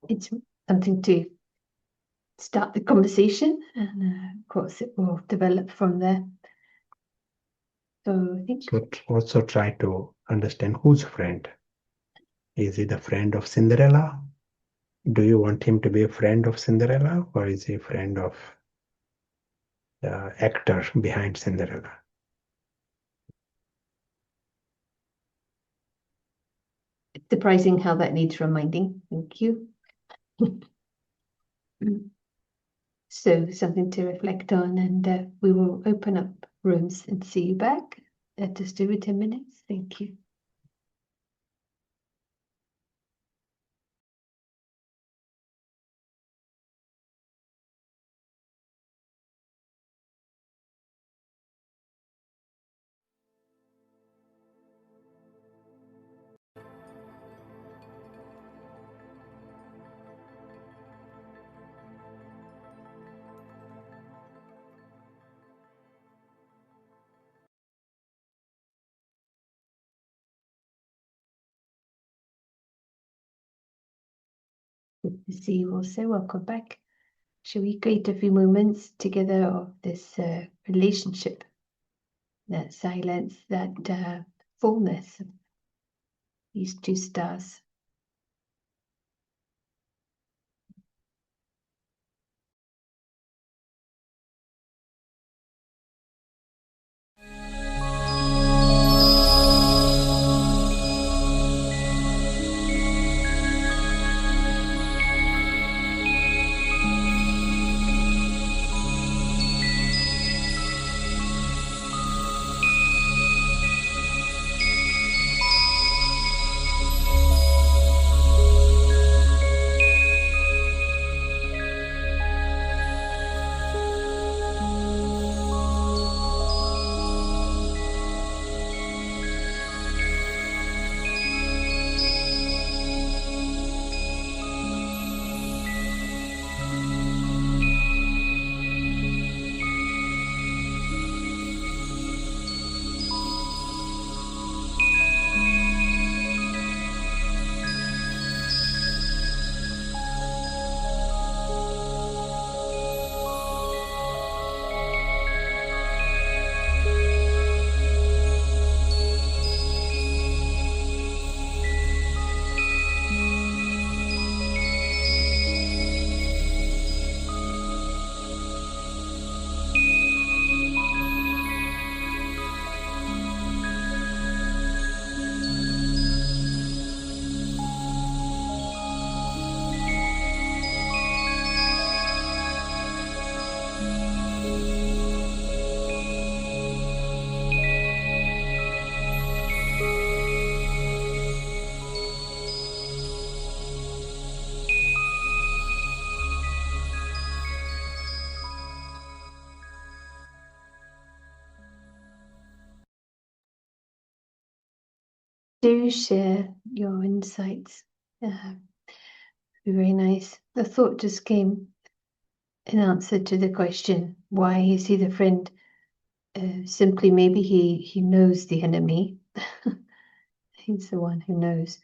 Speaker 1: It's something to start the conversation, and of course it will develop from there. So I think
Speaker 2: So also try to understand whose friend. Is he the friend of Cinderella? Do you want him to be a friend of Cinderella, or is he a friend of the actor behind Cinderella?
Speaker 1: it's surprising how that needs reminding. Thank you. So something to reflect on, and we will open up rooms and see you back at just over 10 minutes. Thank you. Good to see you also. Welcome back. Shall we create a few moments together of this relationship, that silence, that fullness of these two stars? Do share your insights. Be very nice. The thought just came in answer to the question, why is he the friend? Simply maybe he knows the enemy. He's the one who knows.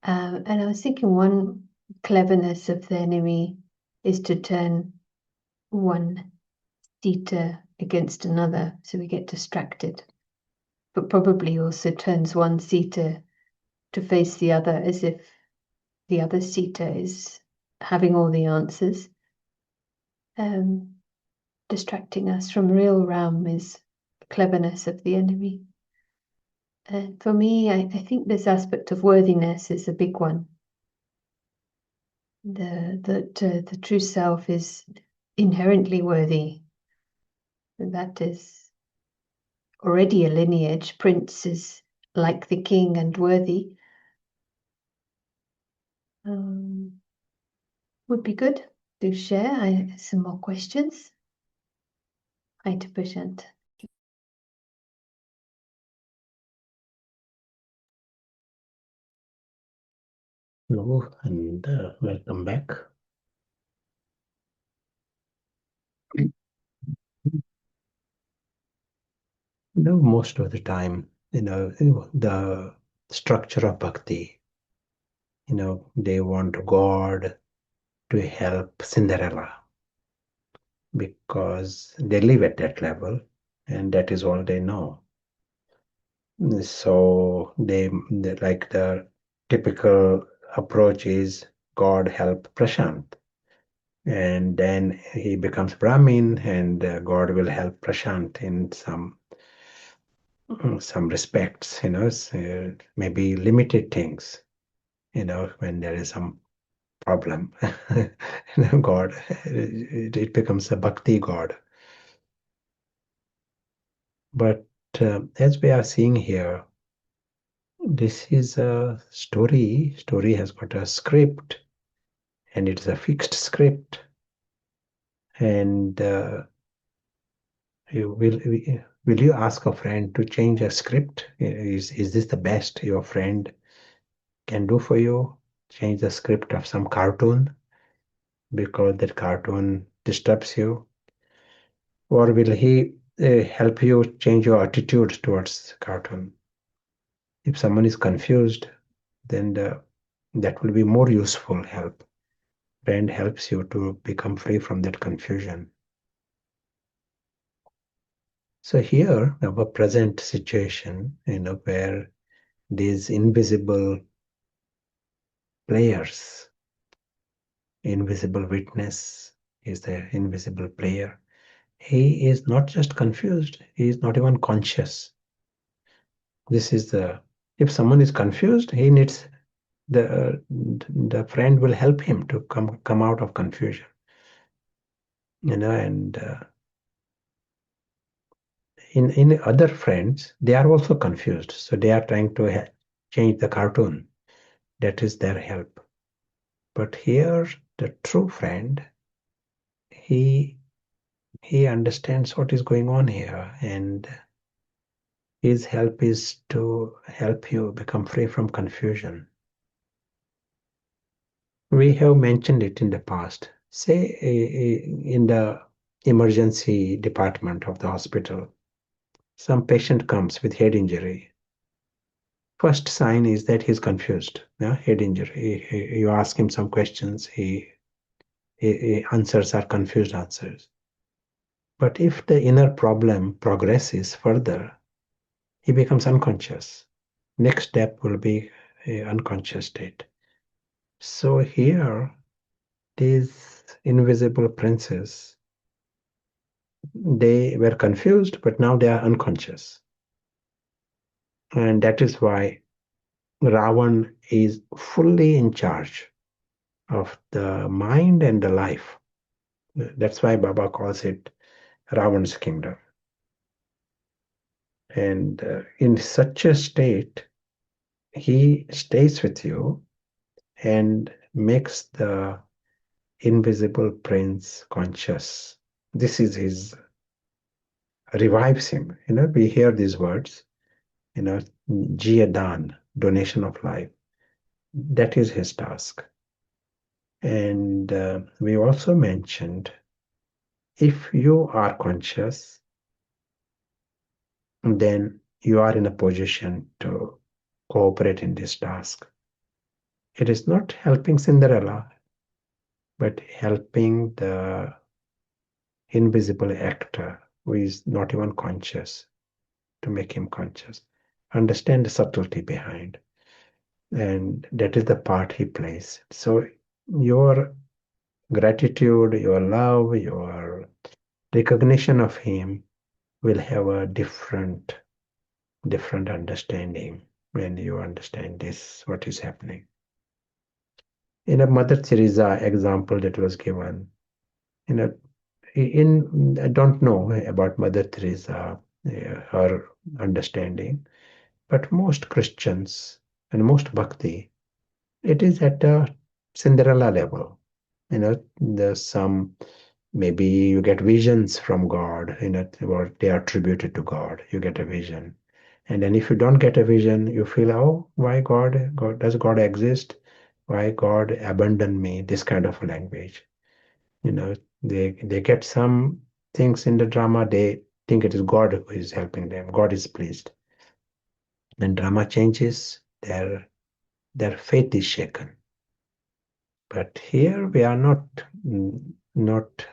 Speaker 1: And I was thinking one cleverness of the enemy is to turn one seater against another, so we get distracted. But probably also turns one seater to face the other as if the other seater is having all the answers. Distracting us from real realm is cleverness of the enemy. And for me, I think this aspect of worthiness is a big one. The true self is inherently worthy. And that is already a lineage. Prince is like the king and worthy. Would be good to share some more questions. 90%.
Speaker 2: Hello and welcome back. Most of the time, the structure of bhakti, they want God to help Cinderella because they live at that level and that is all they know. So they like the typical approach is God help Prashant. And then he becomes Brahmin and God will help Prashant in some respects, maybe limited things, when there is some problem. God, it becomes a bhakti God. But as we are seeing here, this is a story. Story has got a script, and it is a fixed script. And will you ask a friend to change a script? Is this the best your friend can do for you? Change the script of some cartoon because that cartoon disturbs you? Or will he help you change your attitude towards cartoon? If someone is confused, then that will be more useful help. Friend helps you to become free from that confusion. So here, our present situation, where these invisible players, invisible witness is the invisible player. He is not just confused, he is not even conscious. If someone is confused, he needs the friend will help him to come out of confusion. And in other friends, they are also confused. So they are trying to change the cartoon. That is their help. But here, the true friend, he understands what is going on here, and his help is to help you become free from confusion. We have mentioned it in the past. Say in the emergency department of the hospital, some patient comes with head injury. First sign is that he's confused. Head injury. You ask him some questions, he answers are confused answers. But if the inner problem progresses further, he becomes unconscious. Next step will be a unconscious state. So here, these invisible princes, they were confused, but now they are unconscious. And that is why Ravan is fully in charge of the mind and the life. That's why Baba calls it Ravan's kingdom. And in such a state, he stays with you and makes the invisible prince conscious. This is his, revives him. We hear these words, Jiyadan, donation of life. That is his task. And we also mentioned if you are conscious, then you are in a position to cooperate in this task. It is not helping Cinderella, but helping the invisible actor who is not even conscious, to make him conscious. Understand the subtlety behind. And that is the part he plays. So your gratitude, your love, your recognition of him will have a different understanding when you understand this, what is happening. In a Mother Teresa example that was given, in a I don't know about Mother Teresa, her understanding, but most Christians and most bhakti, it is at a Cinderella level. There's some, maybe you get visions from God, or they are attributed to God. You get a vision. And then if you don't get a vision, you feel, oh, why God? Does God exist? Why God abandoned me? This kind of language. They get some things in the drama, they think it is God who is helping them. God is pleased. When drama changes, their faith is shaken. But here we are not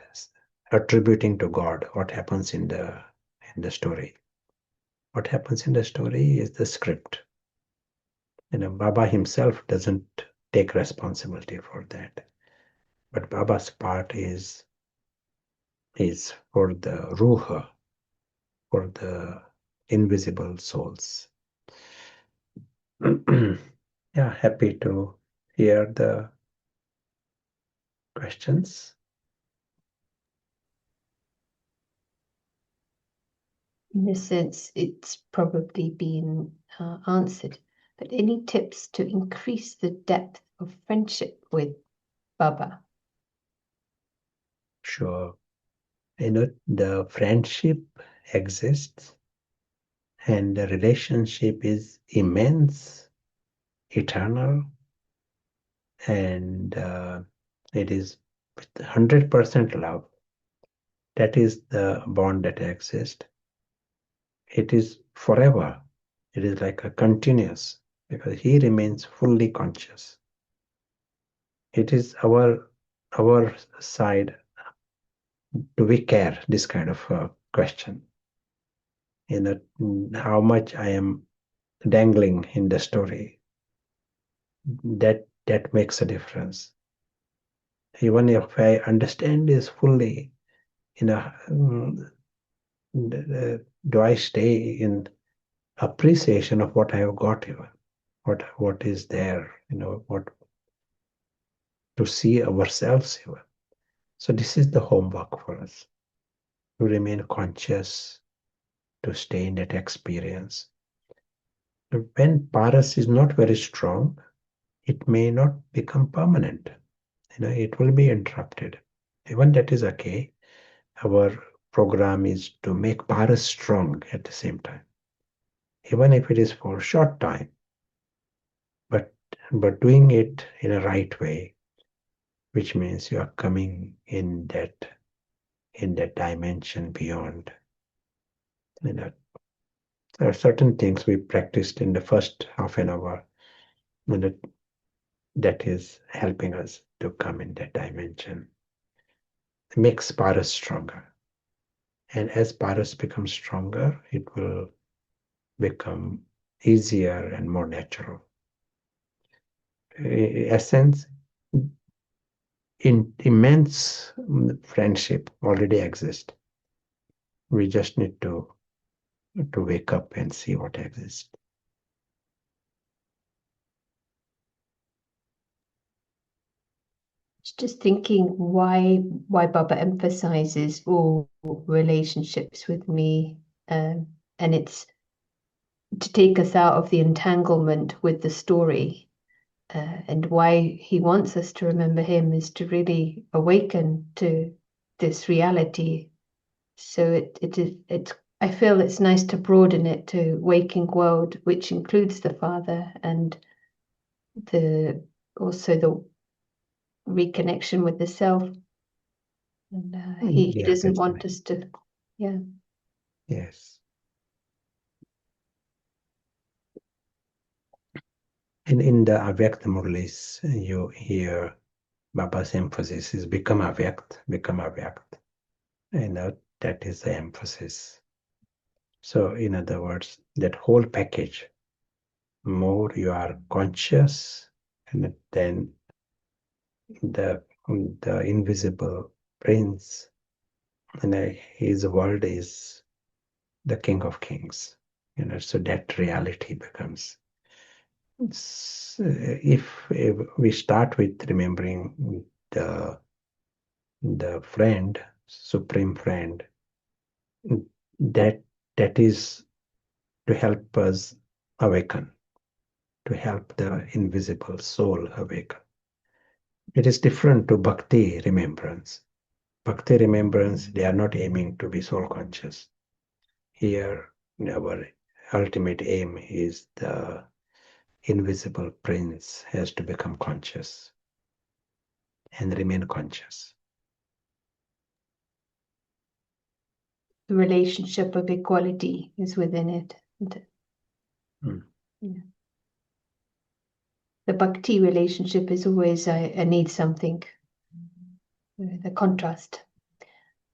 Speaker 2: attributing to God what happens in the story. What happens in the story is the script. Baba himself doesn't take responsibility for that. But Baba's part is for the Ruha, for the invisible souls. Yeah, happy to hear the questions.
Speaker 1: In a sense, it's probably been answered, but any tips to increase the depth of friendship with Baba?
Speaker 2: Sure. The friendship exists and the relationship is immense, eternal, and it is 100% love. That is the bond that exists. It is forever. It is like a continuous, because he remains fully conscious. It is our side. Do we care? This kind of question. How much I am dangling in the story. That makes a difference. Even if I understand this fully, do I stay in appreciation of what I have got even? What is there? What to see ourselves even. So this is the homework for us, to remain conscious, to stay in that experience. When paras is not very strong, it may not become permanent. It will be interrupted. Even that is okay. Our program is to make paras strong at the same time, even if it is for a short time, but doing it in a right way, which means you are coming in that dimension beyond. There are certain things we practiced in the first half an hour that is helping us to come in that dimension. It makes paras stronger. And as paras become stronger, it will become easier and more natural. In essence, immense friendship already exists. We just need to wake up and see what exists.
Speaker 1: Just thinking why Baba emphasizes all relationships with me, and it's to take us out of the entanglement with the story, and why he wants us to remember him is to really awaken to this reality. So it's I feel it's nice to broaden it to waking world, which includes the Father and also the reconnection with the self. And he
Speaker 2: Yeah,
Speaker 1: doesn't
Speaker 2: that's
Speaker 1: want
Speaker 2: right.
Speaker 1: us to, yeah.
Speaker 2: Yes. And in the Avyakt Murlis, you hear Baba's emphasis is become Avyakt, become Avyakt. That is the emphasis. So, in other words, that whole package, more you are conscious, and then the invisible prince, and his world is the King of Kings. So that reality becomes. If we start with remembering the the friend, supreme friend, that that is to help us awaken, to help the invisible soul awaken. It is different to bhakti remembrance. Bhakti remembrance, they are not aiming to be soul conscious. Here, our ultimate aim is the invisible prince has to become conscious and remain conscious.
Speaker 1: The relationship of equality is within it.
Speaker 2: Mm.
Speaker 1: Yeah. The bhakti relationship is always I need something, the contrast.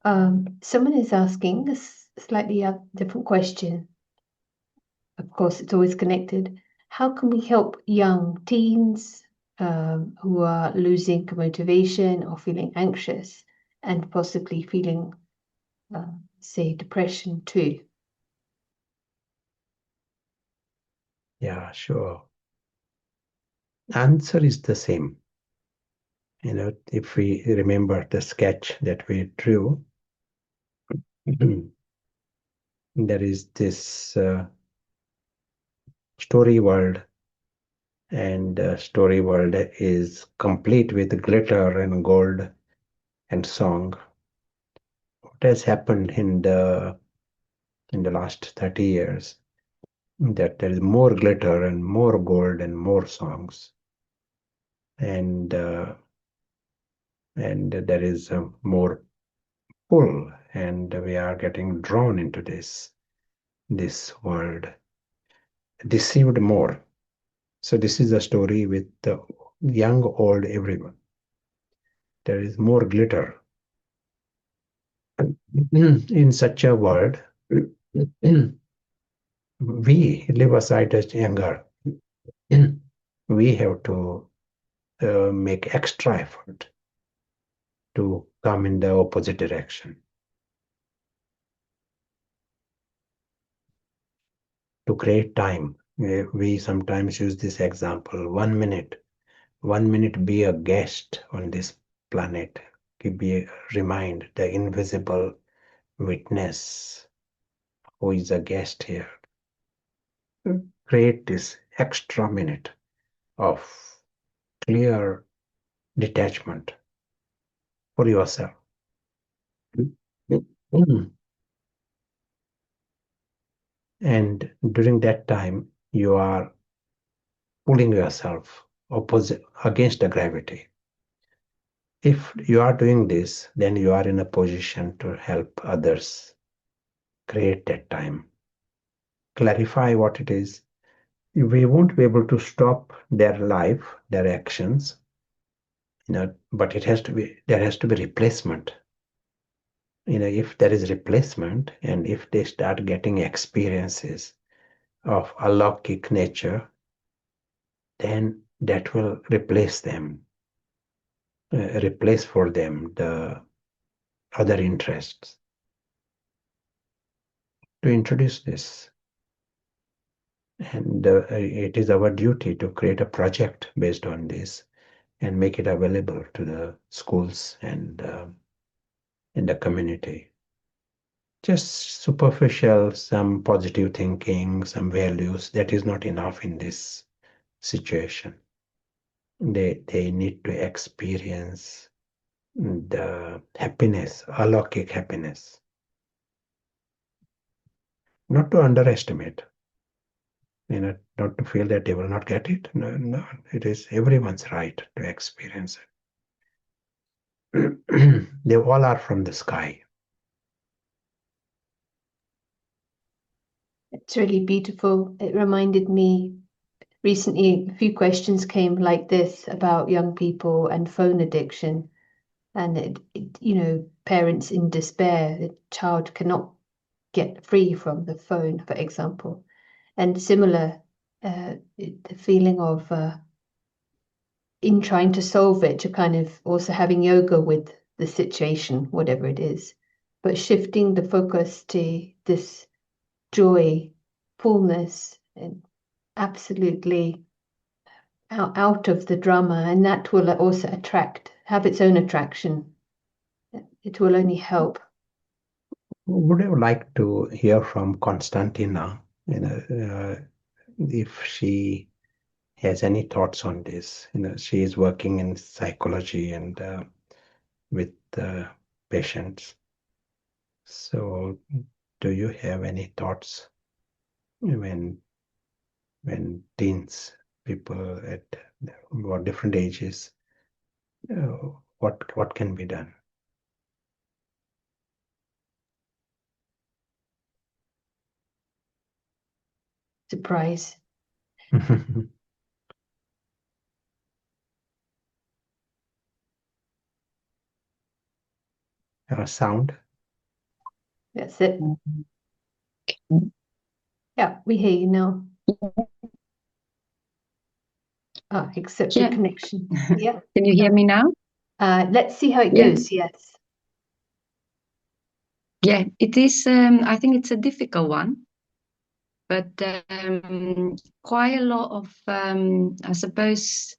Speaker 1: Someone is asking a slightly different question. Of course, it's always connected. How can we help young teens who are losing motivation or feeling anxious and possibly feeling, say, depression too?
Speaker 2: Yeah, sure. Answer is the same. If we remember the sketch that we drew, there is this story world, and story world is complete with glitter and gold and song. What has happened in the last 30 years? That there is more glitter and more gold and more songs, and there is more pull, and we are getting drawn into this world, deceived more. So this is a story with the young, old, everyone. There is more glitter in such a world. We live aside as younger. We have to make extra effort to come in the opposite direction, to create time. We sometimes use this example: 1 minute, 1 minute, be a guest on this planet. Remind the invisible witness who is a guest here. Create this extra minute of clear detachment for yourself. And during that time, you are pulling yourself opposite against the gravity. If you are doing this, then you are in a position to help others create that time. Clarify what it is. We won't be able to stop their life, their actions, but there has to be replacement. If there is replacement, and if they start getting experiences of alaukic nature, then that will replace them, replace for them the other interests. To introduce this, and it is our duty to create a project based on this and make it available to the schools and in the community. Just superficial, some positive thinking, some values, that is not enough in this situation. They need to experience the happiness, alaukic happiness. Not to underestimate, not to feel that they will not get it. No, no, it is everyone's right to experience it. They all are from the sky.
Speaker 1: It's really beautiful. It reminded me recently, a few questions came like this about young people and phone addiction. And parents in despair, the child cannot get free from the phone, for example. And similar, the feeling of in trying to solve it, to kind of also having yoga with the situation, whatever it is, but shifting the focus to this joy, fullness, and absolutely out of the drama, and that will also have its own attraction. It will only help.
Speaker 2: Would you like to hear from Constantina, if she has any thoughts on this? She is working in psychology and with patients. So, do you have any thoughts when teens, people at different ages, what can be done?
Speaker 1: Surprise.
Speaker 2: Sound?
Speaker 1: That's it. Yeah, we hear you now. Except the
Speaker 3: Yeah.
Speaker 1: connection. Yeah.
Speaker 3: Can you hear me now?
Speaker 1: Let's see how it
Speaker 3: Yeah.
Speaker 1: goes. Yes.
Speaker 3: Yeah, it is. I think it's a difficult one, but quite a lot of, I suppose,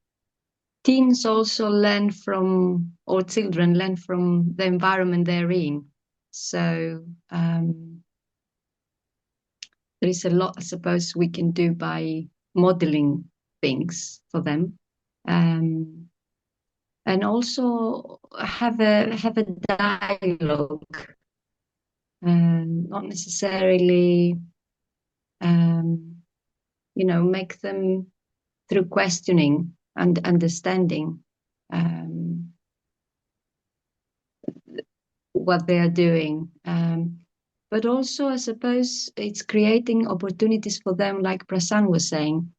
Speaker 3: teens also learn from, or children learn from the environment they're in. So there is a lot, I suppose, we can do by modeling things for them. And also have a dialogue, not necessarily, make them through questioning and understanding what they are doing. But also, I suppose, it's creating opportunities for them, like Prasan was saying.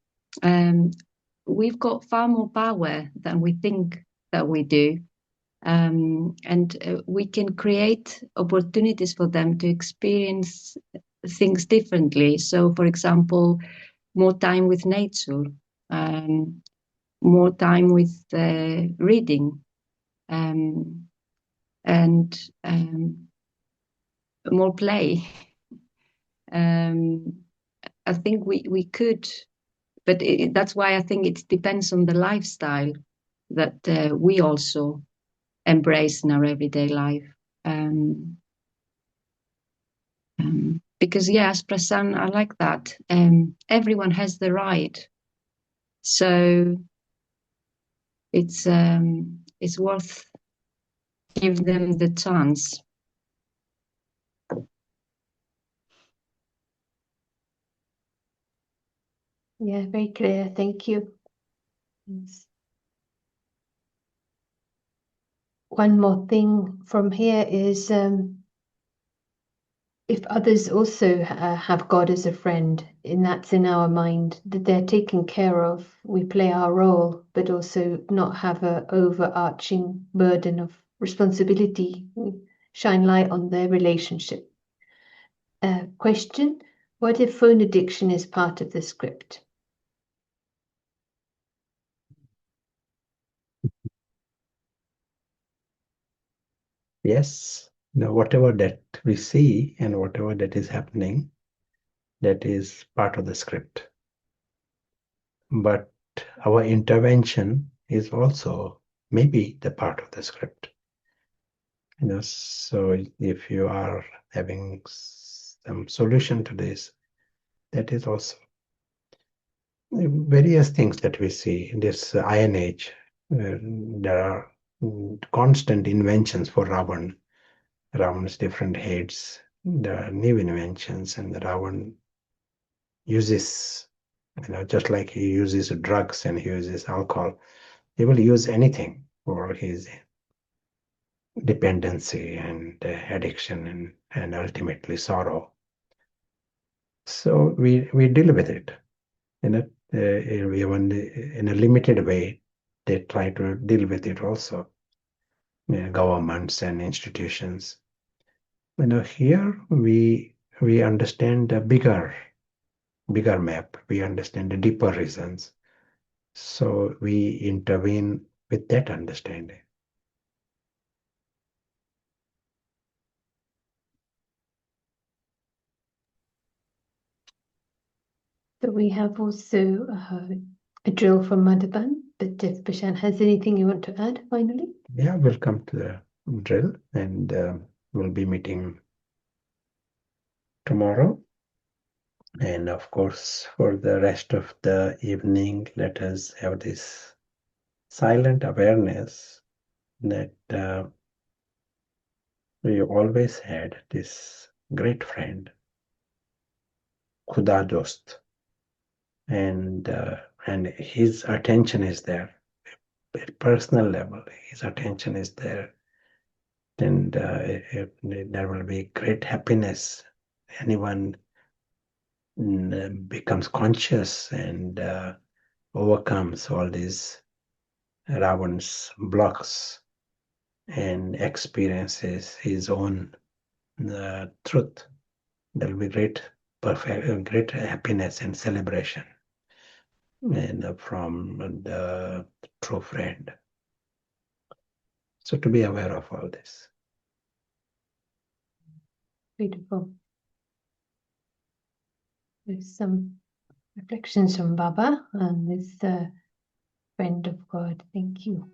Speaker 3: We've got far more power than we think that we do. And we can create opportunities for them to experience things differently. So, for example, more time with nature, more time with reading, and more play. I think we could, but that's why I think it depends on the lifestyle that we also embrace in our everyday life. Because, yeah, as Prasan, I like that. Everyone has the right. So it's worth give them the chance.
Speaker 1: Yeah, very clear. Thank you. Yes. One more thing from here is if others also have God as a friend, and that's in our mind, that they're taken care of, we play our role, but also not have an overarching burden of responsibility. We shine light on their relationship. Question: what if phone addiction is part of the script?
Speaker 2: Yes. Whatever that we see and whatever that is happening, that is part of the script. But our intervention is also maybe the part of the script. So if you are having some solution to this, that is also various things that we see in this Iron Age. There are constant inventions for Ravan. Ravan's different heads. There are new inventions, and the Ravan uses, just like he uses drugs and he uses alcohol, he will use anything for his dependency and addiction and ultimately sorrow. So we deal with it even in a limited way. They try to deal with it also, governments and institutions. Here we understand the bigger map. We understand the deeper reasons. So we intervene with that understanding.
Speaker 1: So we have also a drill from Madhavan, but if Prashant has anything you want to add finally?
Speaker 2: Yeah, we'll come to the drill and we'll be meeting tomorrow. And of course, for the rest of the evening, let us have this silent awareness that we always had this great friend, Khuda Dhost, and his attention is there. At personal level, his attention is there, and there will be great happiness. Anyone becomes conscious and overcomes all these Ravan's blocks and experiences his own truth. There will be great happiness and celebration and from the true friend. So to be aware of all this.
Speaker 1: Beautiful. There's some reflections from Baba and this friend of God. Thank you.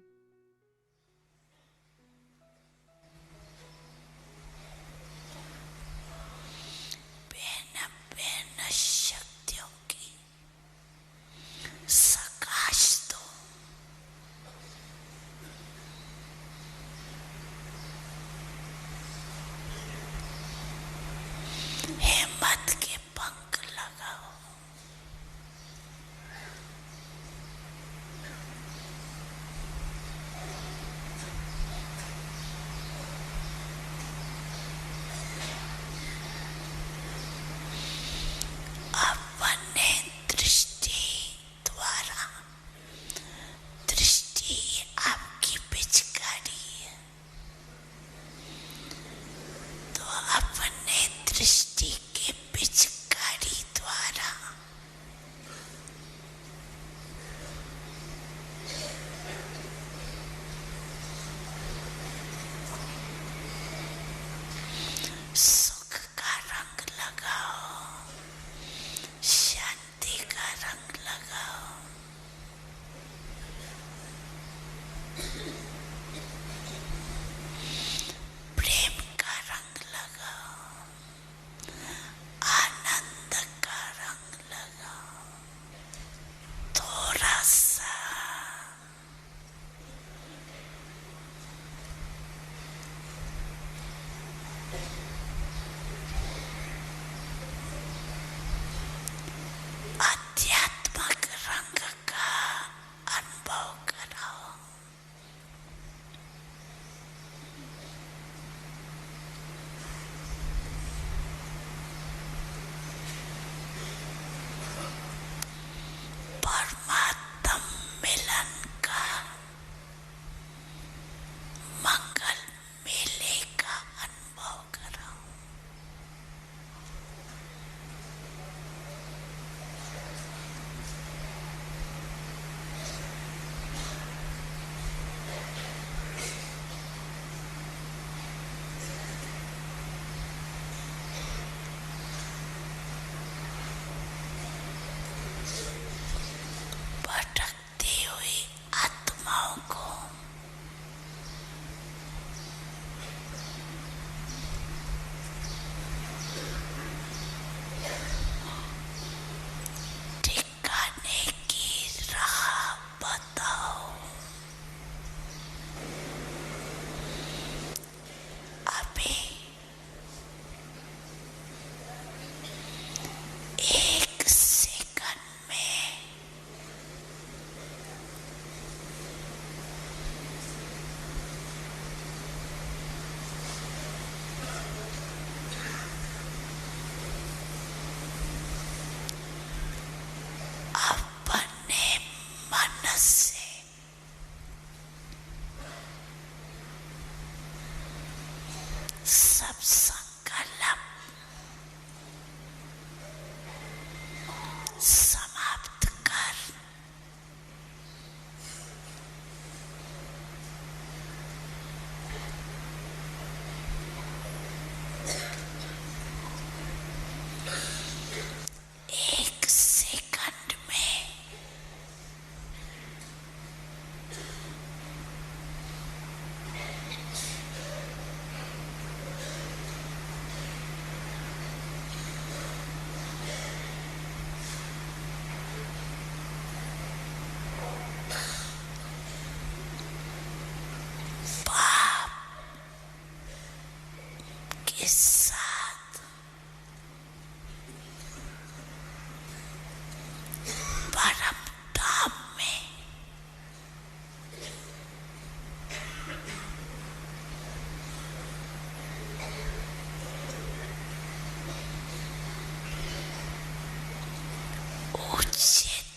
Speaker 4: Oh shit.